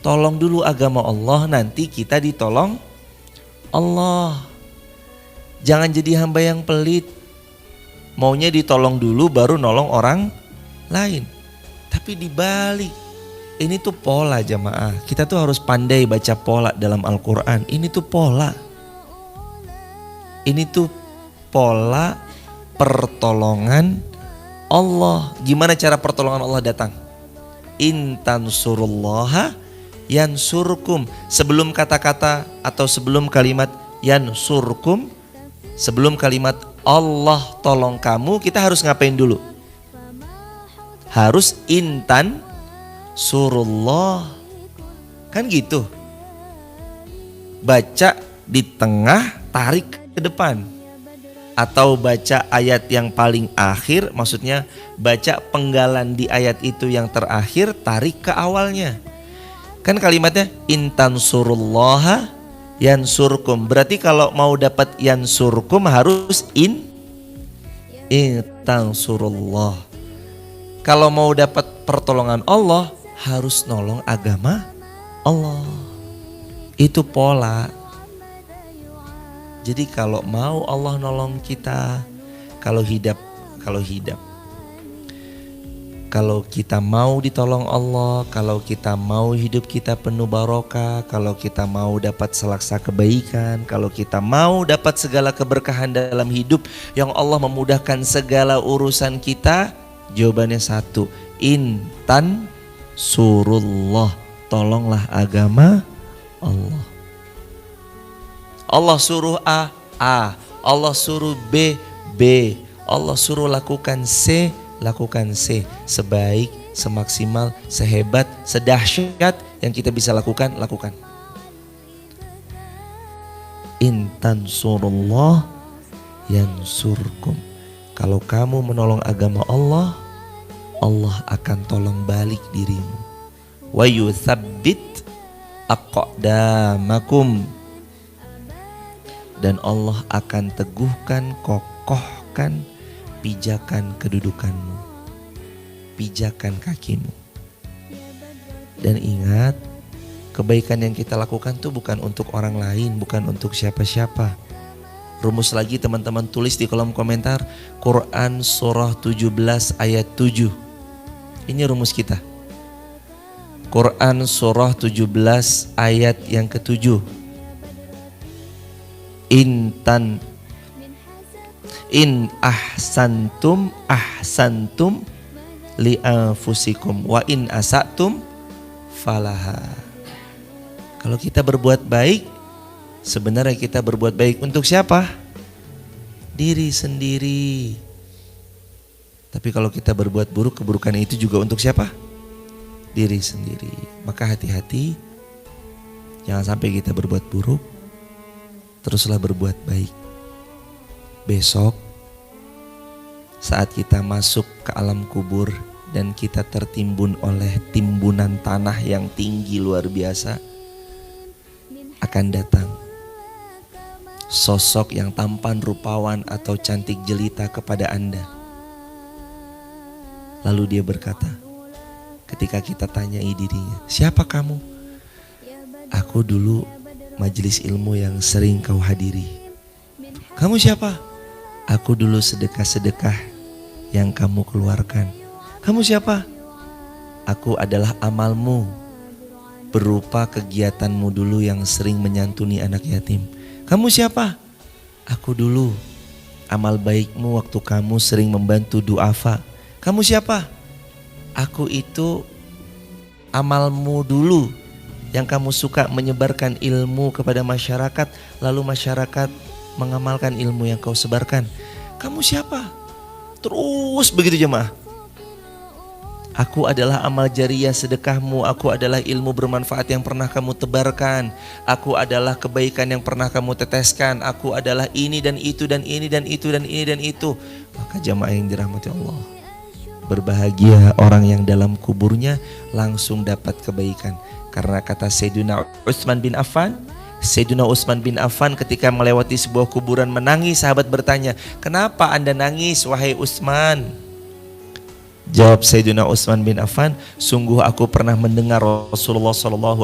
Tolong dulu agama Allah, nanti kita ditolong Allah. Jangan jadi hamba yang pelit, maunya ditolong dulu baru nolong orang lain. Tapi dibalik, ini tuh pola jamaah. Kita tuh harus pandai baca pola dalam Al-Quran. Ini tuh pola. Ini tuh pola pertolongan Allah. Gimana cara pertolongan Allah datang? Intan surullaha yansurkum. Sebelum kata-kata atau sebelum kalimat yansurkum, sebelum kalimat Allah tolong kamu, kita harus ngapain dulu? Harus intan surullah. Kan gitu. Baca di tengah, tarik ke depan. Atau baca ayat yang paling akhir, maksudnya baca penggalan di ayat itu yang terakhir, tarik ke awalnya. Kan kalimatnya intan surullaha yansurkum. Berarti kalau mau dapat yansurkum harus intan surullah. Kalau mau dapat pertolongan Allah harus nolong agama Allah. Itu pola. Jadi kalau mau Allah nolong kita, kalau kita mau ditolong Allah, kalau kita mau hidup kita penuh barokah, kalau kita mau dapat selaksa kebaikan, kalau kita mau dapat segala keberkahan dalam hidup, yang Allah memudahkan segala urusan kita, jawabannya satu, intan surullah, tolonglah agama Allah. Allah suruh A, A. Allah suruh B, B. Allah suruh lakukan C, lakukan C. Sebaik, semaksimal, sehebat, sedahsyat yang kita bisa lakukan, lakukan. Intan surullah yansurkum. Kalau kamu menolong agama Allah, Allah akan tolong balik dirimu. Wa yutsabbit aqdamakum, dan Allah akan teguhkan, kokohkan pijakan kedudukanmu, pijakan kakimu. Dan ingat, kebaikan yang kita lakukan itu bukan untuk orang lain, bukan untuk siapa-siapa. Rumus lagi teman-teman tulis di kolom komentar, Quran surah 17 ayat 7. Ini rumus kita. Quran surah 17 ayat yang ke-7. In ahsantum li anfusikum wa in asatum falaha. Kalau kita berbuat baik, sebenarnya kita berbuat baik untuk siapa? Diri sendiri. Tapi kalau kita berbuat buruk, keburukan itu juga untuk siapa? Diri sendiri. Maka hati-hati, jangan sampai kita berbuat buruk, teruslah berbuat baik. Besok saat kita masuk ke alam kubur dan kita tertimbun oleh timbunan tanah yang tinggi luar biasa, akan datang sosok yang tampan rupawan atau cantik jelita kepada Anda. Lalu dia berkata, ketika kita tanyai dirinya, siapa kamu? Aku dulu majelis ilmu yang sering kau hadiri. Kamu siapa? Aku dulu sedekah-sedekah yang kamu keluarkan. Kamu siapa? Aku adalah amalmu, berupa kegiatanmu dulu yang sering menyantuni anak yatim. Kamu siapa? Aku dulu amal baikmu waktu kamu sering membantu duafa. Kamu siapa? Aku itu amalmu dulu yang kamu suka menyebarkan ilmu kepada masyarakat, lalu masyarakat mengamalkan ilmu yang kau sebarkan. Kamu siapa? Terus begitu jemaah. Aku adalah amal jariah sedekahmu. Aku adalah ilmu bermanfaat yang pernah kamu tebarkan. Aku adalah kebaikan yang pernah kamu teteskan. Aku adalah ini dan itu dan ini dan itu dan ini dan itu. Maka jemaah yang dirahmati Allah, berbahagia orang yang dalam kuburnya langsung dapat kebaikan. Karena kata Sayyidina Utsman bin Affan, Sayyidina Utsman bin Affan ketika melewati sebuah kuburan menangis, sahabat bertanya, kenapa Anda nangis wahai Utsman? Jawab Sayyidina Utsman bin Affan, sungguh aku pernah mendengar Rasulullah SAW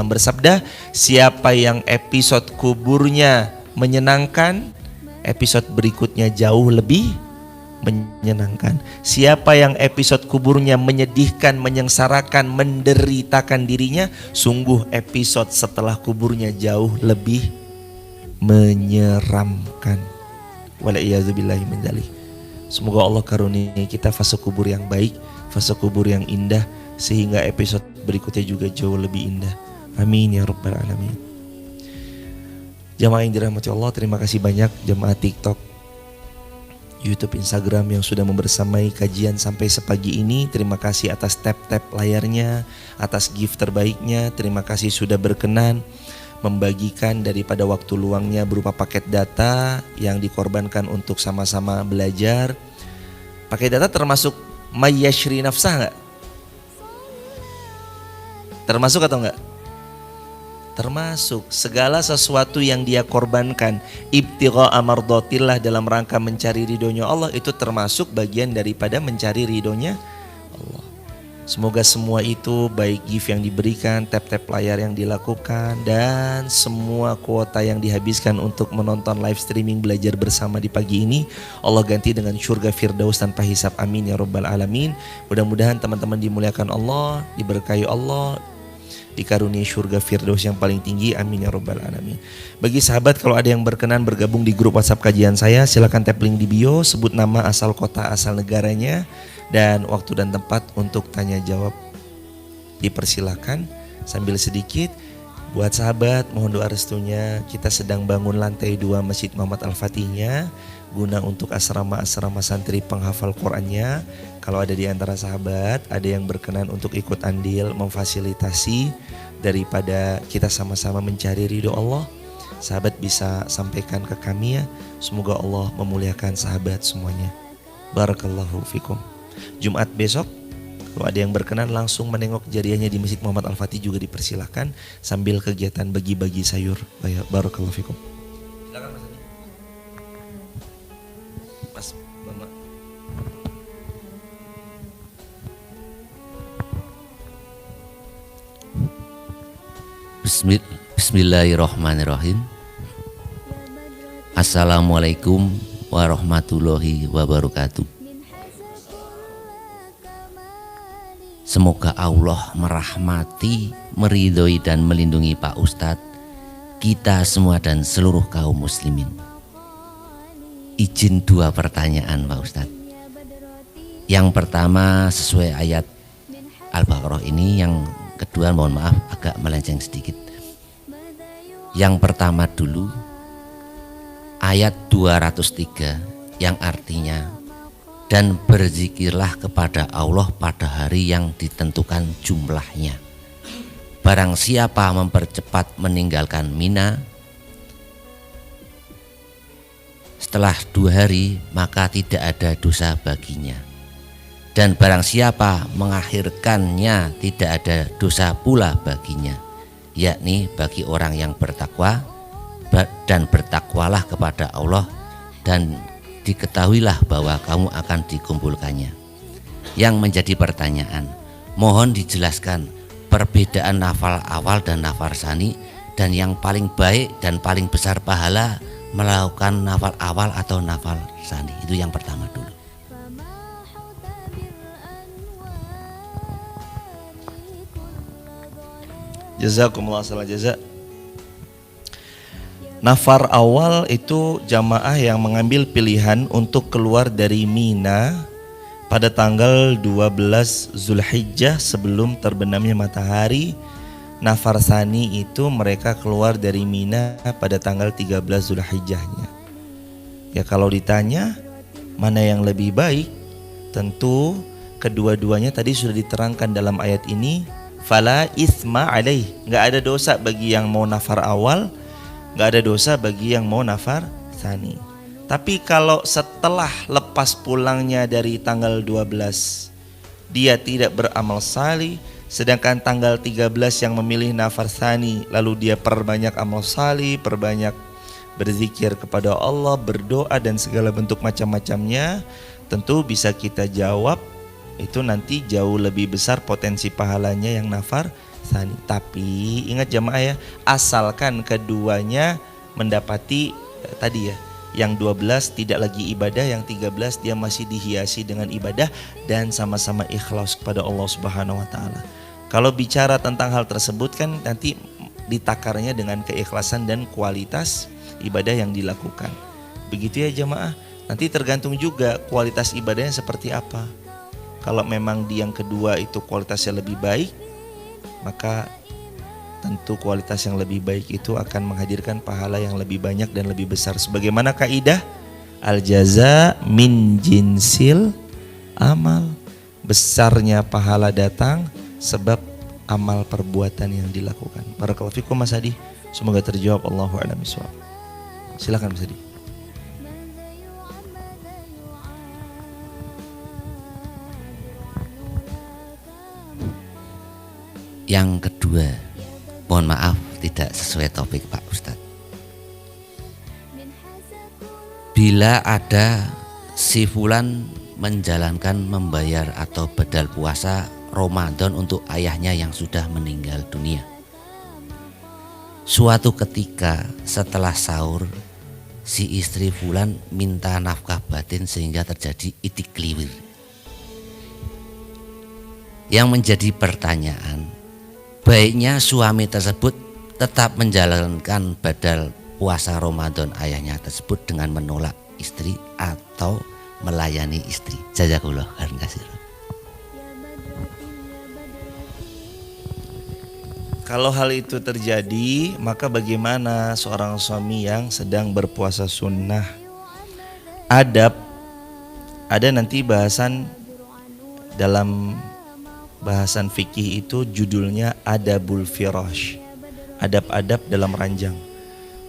bersabda, siapa yang episode kuburnya menyenangkan, episode berikutnya jauh lebih menyenangkan. Siapa yang episode kuburnya menyedihkan, menyengsarakan, menderitakan dirinya, sungguh episode setelah kuburnya jauh lebih menyeramkan. Wala'iyadzubillahi min dzalik. Semoga Allah karuniai kita fase kubur yang baik, fase kubur yang indah, sehingga episode berikutnya juga jauh lebih indah. Amin ya rabbal alamin. Jamaah yang dirahmati Allah, terima kasih banyak jamaah TikTok, YouTube, Instagram yang sudah membersamai kajian sampai sepagi ini. Terima kasih atas tap-tap layarnya, atas gift terbaiknya. Terima kasih sudah berkenan membagikan daripada waktu luangnya berupa paket data yang dikorbankan untuk sama-sama belajar. Paket data termasuk mayyashri nafsah gak? Termasuk atau enggak? Termasuk segala sesuatu yang dia korbankan ibtigha amardatillah dalam rangka mencari ridhonya Allah, itu termasuk bagian daripada mencari ridhonya Allah. Semoga semua itu, baik gift yang diberikan, tap-tap layar yang dilakukan, dan semua kuota yang dihabiskan untuk menonton live streaming belajar bersama di pagi ini, Allah ganti dengan surga firdaus tanpa hisab. Amin ya rabbal alamin. Mudah-mudahan teman-teman dimuliakan Allah, diberkahi Allah, dikaruniai surga firdaus yang paling tinggi. Amin ya rabbal alamin. Bagi sahabat, kalau ada yang berkenan bergabung di grup WhatsApp kajian saya, silakan tap link di bio, sebut nama, asal kota, asal negaranya, dan waktu dan tempat untuk tanya jawab dipersilakan. Sambil sedikit buat sahabat, mohon doa restunya, kita sedang bangun lantai 2 Masjid Muhammad Al-Fatihnya guna untuk asrama-asrama santri penghafal Qur'annya. Kalau ada di antara sahabat ada yang berkenan untuk ikut andil memfasilitasi daripada kita sama-sama mencari ridho Allah, sahabat bisa sampaikan ke kami ya. Semoga Allah memuliakan sahabat semuanya. Barakallahu fikum. Jumat besok kalau ada yang berkenan langsung menengok jariahnya di Masjid Muhammad Al-Fatih juga dipersilahkan sambil kegiatan bagi-bagi sayur. Barakallahu fikum. Silakan Mas. Mas, Mama. Bismillahirrahmanirrahim. Assalamualaikum warahmatullahi wabarakatuh. Semoga Allah merahmati, meridhoi dan melindungi Pak Ustadz, kita semua dan seluruh kaum muslimin. Izin 2 pertanyaan Pak Ustadz. Yang pertama sesuai ayat Al-Baqarah ini, yang kedua mohon maaf agak melenceng sedikit. Yang pertama dulu, ayat 203 yang artinya, dan berzikirlah kepada Allah pada hari yang ditentukan jumlahnya. Barang siapa mempercepat meninggalkan Mina setelah 2 hari, maka tidak ada dosa baginya. Dan barang siapa mengakhirkannya, tidak ada dosa pula baginya, yakni bagi orang yang bertakwa. Dan bertakwalah kepada Allah, dan diketahuilah bahwa kamu akan dikumpulkannya. Yang menjadi pertanyaan, mohon dijelaskan perbedaan nafal awal dan nafal sani, dan yang paling baik dan paling besar pahala melakukan nafal awal atau nafal sani. Itu yang pertama dulu. Jazakumullah khairan jazak. Nafar awal itu jamaah yang mengambil pilihan untuk keluar dari Mina pada tanggal 12 Zulhijjah sebelum terbenamnya matahari. Nafar sani itu mereka keluar dari Mina pada tanggal 13 Zulhijjahnya. Ya, kalau ditanya mana yang lebih baik, tentu kedua-duanya tadi sudah diterangkan dalam ayat ini. Fala isma alaih, nggak ada dosa bagi yang mau nafar awal, nggak ada dosa bagi yang mau nafar sani. Tapi kalau setelah lepas pulangnya dari tanggal 12 dia tidak beramal salih, sedangkan tanggal 13 yang memilih nafar sani, lalu dia perbanyak amal salih, perbanyak berzikir kepada Allah, berdoa dan segala bentuk macam-macamnya, tentu bisa kita jawab itu nanti jauh lebih besar potensi pahalanya yang nafar sani. Tapi ingat jamaah ya, asalkan keduanya mendapati tadi ya, yang 12 tidak lagi ibadah, yang 13 dia masih dihiasi dengan ibadah dan sama-sama ikhlas kepada Allah Subhanahu wa taala. Kalau bicara tentang hal tersebut kan nanti ditakarnya dengan keikhlasan dan kualitas ibadah yang dilakukan. Begitu ya jamaah. Nanti tergantung juga kualitas ibadahnya seperti apa. Kalau memang di yang kedua itu kualitasnya lebih baik, maka tentu kualitas yang lebih baik itu akan menghadirkan pahala yang lebih banyak dan lebih besar. Sebagaimana kaidah al-jaza min jinsil amal, besarnya pahala datang sebab amal perbuatan yang dilakukan. Barakallahu fikum Mas Adi, semoga terjawab. Allahu a'lam bishawab. Silakan Mas Adi. Yang kedua, mohon maaf tidak sesuai topik Pak Ustadz. Bila ada si fulan menjalankan membayar atau badal puasa Ramadan untuk ayahnya yang sudah meninggal dunia, suatu ketika setelah sahur si istri fulan minta nafkah batin sehingga terjadi itikliwir. Yang menjadi pertanyaan, baiknya suami tersebut tetap menjalankan badal puasa Ramadan ayahnya tersebut dengan menolak istri atau melayani istri. Jazakallahu khairan katsiran. Kalau hal itu terjadi, maka bagaimana seorang suami yang sedang berpuasa sunnah? Adab, ada nanti bahasan dalam bahasan fikih itu judulnya Adabul Firash, adab-adab dalam ranjang.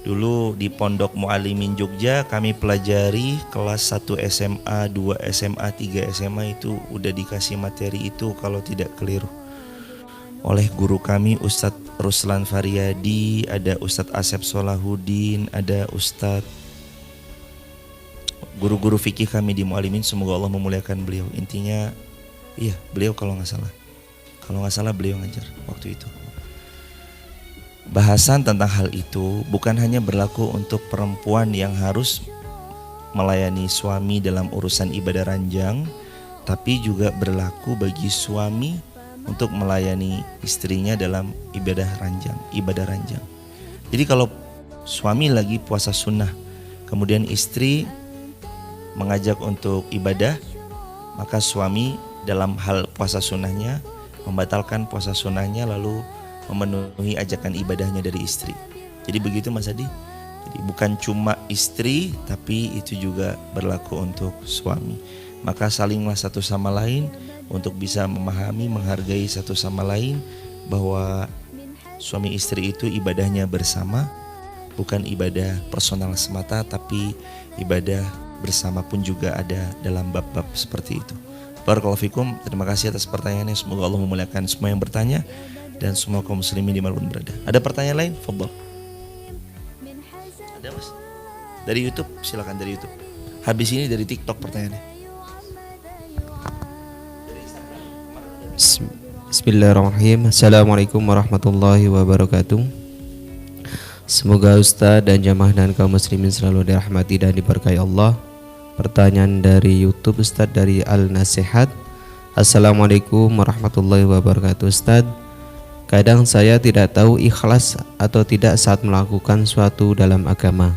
Dulu di Pondok Mu'alimin Jogja kami pelajari kelas 1 SMA, 2 SMA, 3 SMA itu udah dikasih materi itu kalau tidak keliru oleh guru kami Ustadz Ruslan Faryadi, ada Ustadz Asep Solahuddin, ada Ustadz guru-guru fikih kami di Mu'alimin, semoga Allah memuliakan beliau. Intinya iya, beliau kalau nggak salah beliau ngajar waktu itu. bahasan tentang hal itu bukan hanya berlaku untuk perempuan yang harus melayani suami dalam urusan ibadah ranjang, tapi juga berlaku bagi suami untuk melayani istrinya dalam ibadah ranjang. Jadi kalau suami lagi puasa sunnah, kemudian istri mengajak untuk ibadah, maka suami dalam hal puasa sunnahnya membatalkan puasa sunnahnya lalu memenuhi ajakan ibadahnya dari istri. Jadi begitu Mas Adi. Jadi bukan cuma istri, tapi itu juga berlaku untuk suami. Maka salinglah satu sama lain untuk bisa memahami, menghargai satu sama lain, bahwa suami istri itu ibadahnya bersama, bukan ibadah personal semata, tapi ibadah bersama pun juga ada dalam bab-bab seperti itu. Barakallahu fikum. Terima kasih atas pertanyaannya. Semoga Allah memuliakan semua yang bertanya dan semua kaum muslimin dimanapun berada. Ada pertanyaan lain? Fadhal. Ada Mas? Dari YouTube? Silakan dari YouTube. Habis ini dari TikTok pertanyaannya. Bismillahirrahmanirrahim. Assalamualaikum warahmatullahi wabarakatuh. Semoga Ustaz dan jamaah dan kaum muslimin selalu dirahmati dan diberkahi Allah. Pertanyaan dari YouTube Ustaz dari Al-Nasihat. Assalamualaikum warahmatullahi wabarakatuh Ustaz. Kadang saya tidak tahu ikhlas atau tidak saat melakukan suatu dalam agama.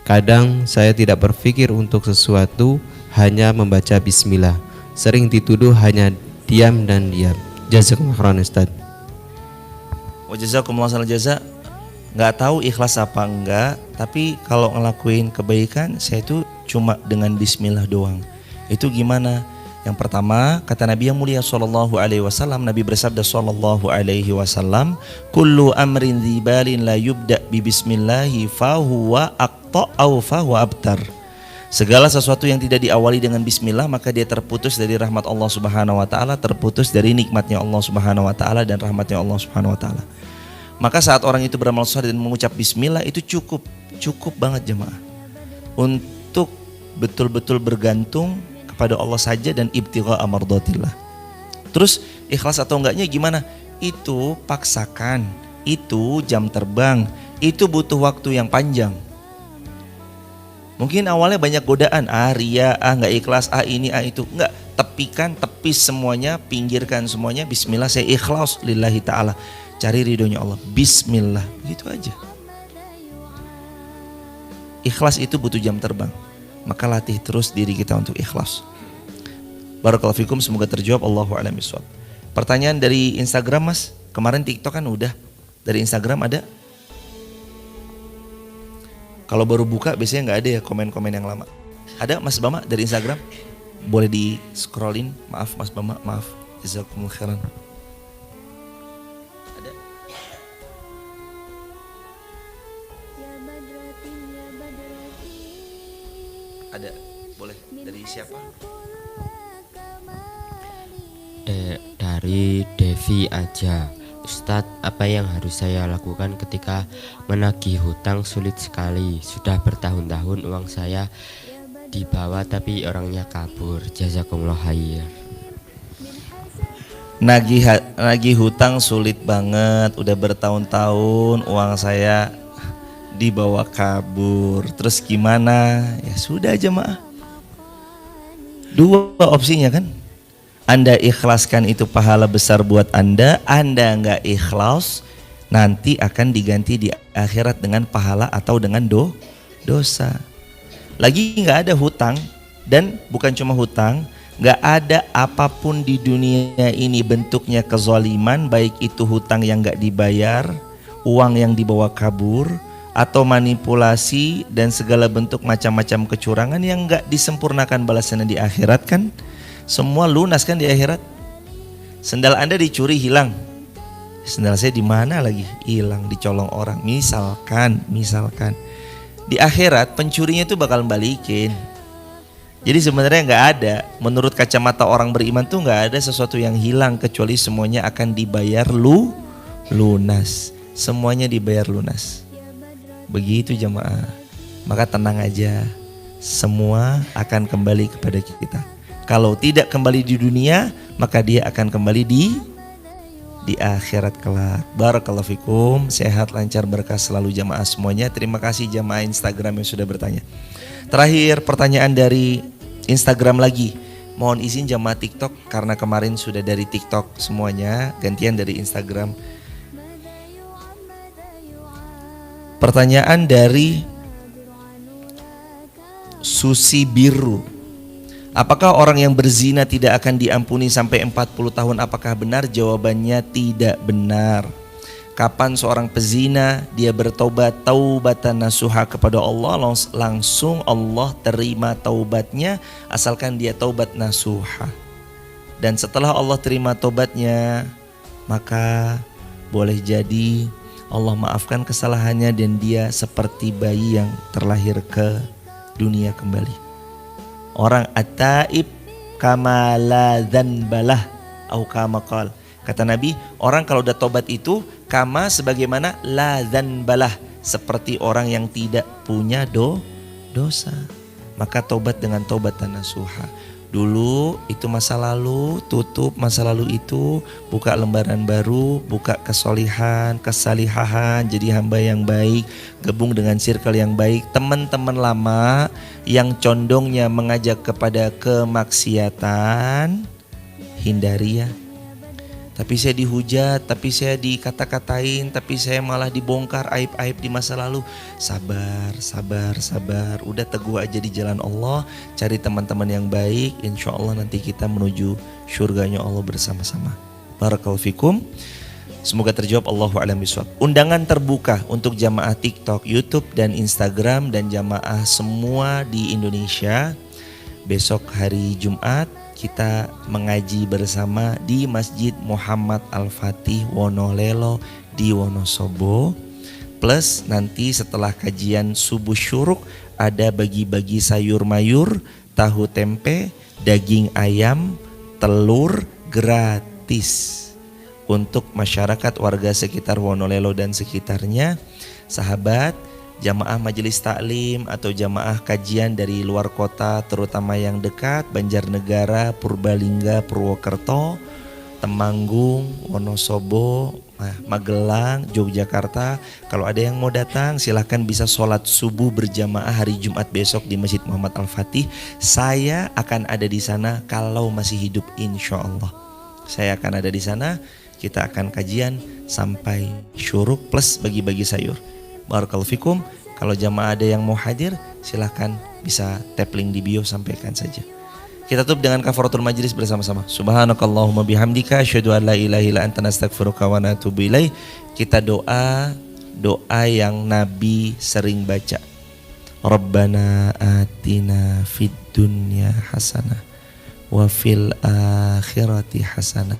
Kadang saya tidak berpikir untuk sesuatu, hanya membaca bismillah. Sering dituduh hanya diam dan diam. Jazakumullah khairan Ustaz. Wa jazakumullah khairan jaza. Nggak tahu ikhlas apa enggak, tapi kalau ngelakuin kebaikan saya itu cuma dengan bismillah doang. Itu gimana? Yang pertama, kata Nabi yang mulia sallallahu alaihi wasallam, Nabi bersabda sallallahu alaihi wasallam, kullu amrin dzibalin la yubda bi bismillahi fa huwa aqta aw fa huwa abtar. Segala sesuatu yang tidak diawali dengan bismillah, maka dia terputus dari rahmat Allah Subhanahu wa taala, terputus dari nikmatnya Allah Subhanahu wa taala dan rahmatnya Allah Subhanahu wa taala. Maka saat orang itu beramal saleh dan mengucap bismillah, itu cukup banget jemaah untuk betul-betul bergantung kepada Allah saja dan ibtigha amardatillah. Terus ikhlas atau enggaknya gimana? Itu paksakan, itu jam terbang, itu butuh waktu yang panjang. Mungkin awalnya banyak godaan, ria, nggak ikhlas, ini, itu. Enggak, tepis semuanya, pinggirkan semuanya, bismillah saya ikhlas lillahi ta'ala. Cari ridhonya Allah, bismillah, begitu aja. Ikhlas itu butuh jam terbang, maka latih terus diri kita untuk ikhlas. Barakallahu fikum, semoga terjawab. Allahu a'lam bishawab. Pertanyaan dari Instagram Mas, kemarin TikTok kan udah, dari Instagram ada? Kalau baru buka biasanya nggak ada ya komen-komen yang lama. Ada Mas Bama dari Instagram? Boleh di scrollin. Maaf Mas Bama, maaf. Jazakumullah khairan. Ada? Ada. Boleh. Dari siapa? Dari Devi aja. Ustadz, apa yang harus saya lakukan ketika menagih hutang? Sulit sekali. Sudah bertahun-tahun uang saya dibawa tapi orangnya kabur. Jazakumullah khair. Nagih hutang sulit banget. Udah bertahun-tahun uang saya dibawa kabur. Terus gimana? Ya sudah jemaah. Dua opsinya kan. Anda ikhlaskan, itu pahala besar buat Anda nggak ikhlas, nanti akan diganti di akhirat dengan pahala atau dengan dosa. Lagi nggak ada hutang, dan bukan cuma hutang, nggak ada apapun di dunia ini bentuknya kezaliman, baik itu hutang yang nggak dibayar, uang yang dibawa kabur, atau manipulasi dan segala bentuk macam-macam kecurangan yang nggak disempurnakan balasannya di akhirat kan? Semua lunas kan di akhirat. Sendal Anda dicuri hilang. Sendal saya di mana lagi? Hilang, dicolong orang. Misalkan di akhirat pencurinya itu bakal balikin. Jadi sebenarnya nggak ada. Menurut kacamata orang beriman tuh nggak ada sesuatu yang hilang, kecuali semuanya akan dibayar lunas. Semuanya dibayar lunas. Begitu jemaah. Maka tenang aja. Semua akan kembali kepada kita. Kalau tidak kembali di dunia, maka dia akan kembali di di akhirat kelak. Barakallahu fikum, sehat, lancar, berkah selalu jamaah semuanya. Terima kasih jamaah Instagram yang sudah bertanya. Terakhir pertanyaan dari Instagram lagi. Mohon izin jamaah TikTok karena kemarin sudah dari TikTok semuanya, gantian dari Instagram. Pertanyaan dari Susi Biru. Apakah orang yang berzina tidak akan diampuni sampai 40 tahun? Apakah benar? Jawabannya tidak benar. Kapan seorang pezina dia bertobat taubatan nasuha kepada Allah, langsung Allah terima taubatnya asalkan dia taubat nasuha. Dan setelah Allah terima taubatnya, maka boleh jadi Allah maafkan kesalahannya dan dia seperti bayi yang terlahir ke dunia kembali. Orang at-taib kama la dzanbalah au kama qala. Kata Nabi, orang kalau udah tobat itu kama sebagaimana la dzanbalah, seperti orang yang tidak punya dosa. Maka tobat dengan taubatan nasuha. Dulu itu masa lalu, tutup masa lalu itu, buka lembaran baru, buka kesolihan, kesalihahan, jadi hamba yang baik, gabung dengan circle yang baik. Teman-teman lama yang condongnya mengajak kepada kemaksiatan, hindari ya. Tapi saya dihujat, tapi saya dikata-katain, tapi saya malah dibongkar aib-aib di masa lalu. Sabar. Udah teguh aja di jalan Allah, cari teman-teman yang baik. Insya Allah nanti kita menuju surganya Allah bersama-sama. Barakallahu fikum. Semoga terjawab. Allahu a'lam bishawab. Undangan terbuka untuk jamaah TikTok, YouTube dan Instagram dan jamaah semua di Indonesia. Besok hari Jumat kita mengaji bersama di Masjid Muhammad Al-Fatih Wonolelo di Wonosobo. Plus nanti setelah kajian subuh syuruk ada bagi-bagi sayur mayur, tahu tempe, daging ayam, telur gratis untuk masyarakat warga sekitar Wonolelo dan sekitarnya. Sahabat, jamaah majelis taklim atau jamaah kajian dari luar kota terutama yang dekat, Banjarnegara, Purbalingga, Purwokerto, Temanggung, Wonosobo, Magelang, Yogyakarta. Kalau ada yang mau datang silahkan bisa sholat subuh berjamaah hari Jumat besok di Masjid Muhammad Al-Fatih. Saya akan ada di sana kalau masih hidup, insya Allah. Saya akan ada di sana, kita akan kajian sampai syuruk plus bagi-bagi sayur. Barakallahu fikum. Kalau jamaah ada yang mau hadir, silahkan bisa tap link di bio, sampaikan saja. Kita tutup dengan kafaratul majlis bersama-sama. Subhanakallahumma bihamdika asyhadu an la ilaha illa anta astaghfiruka wa atubu ilaik. Kita doa yang Nabi sering baca. Rabbana atina fid dunya hasanah wa fil akhirati hasanah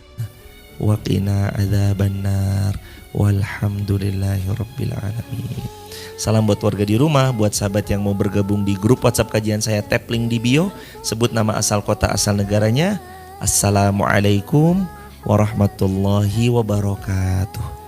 wa qina adzabannar. Walhamdulillahi rabbil alamin. Salam buat warga di rumah, buat sahabat yang mau bergabung di grup WhatsApp kajian saya, tap link di bio, sebut nama asal kota asal negaranya. Assalamualaikum warahmatullahi wabarakatuh.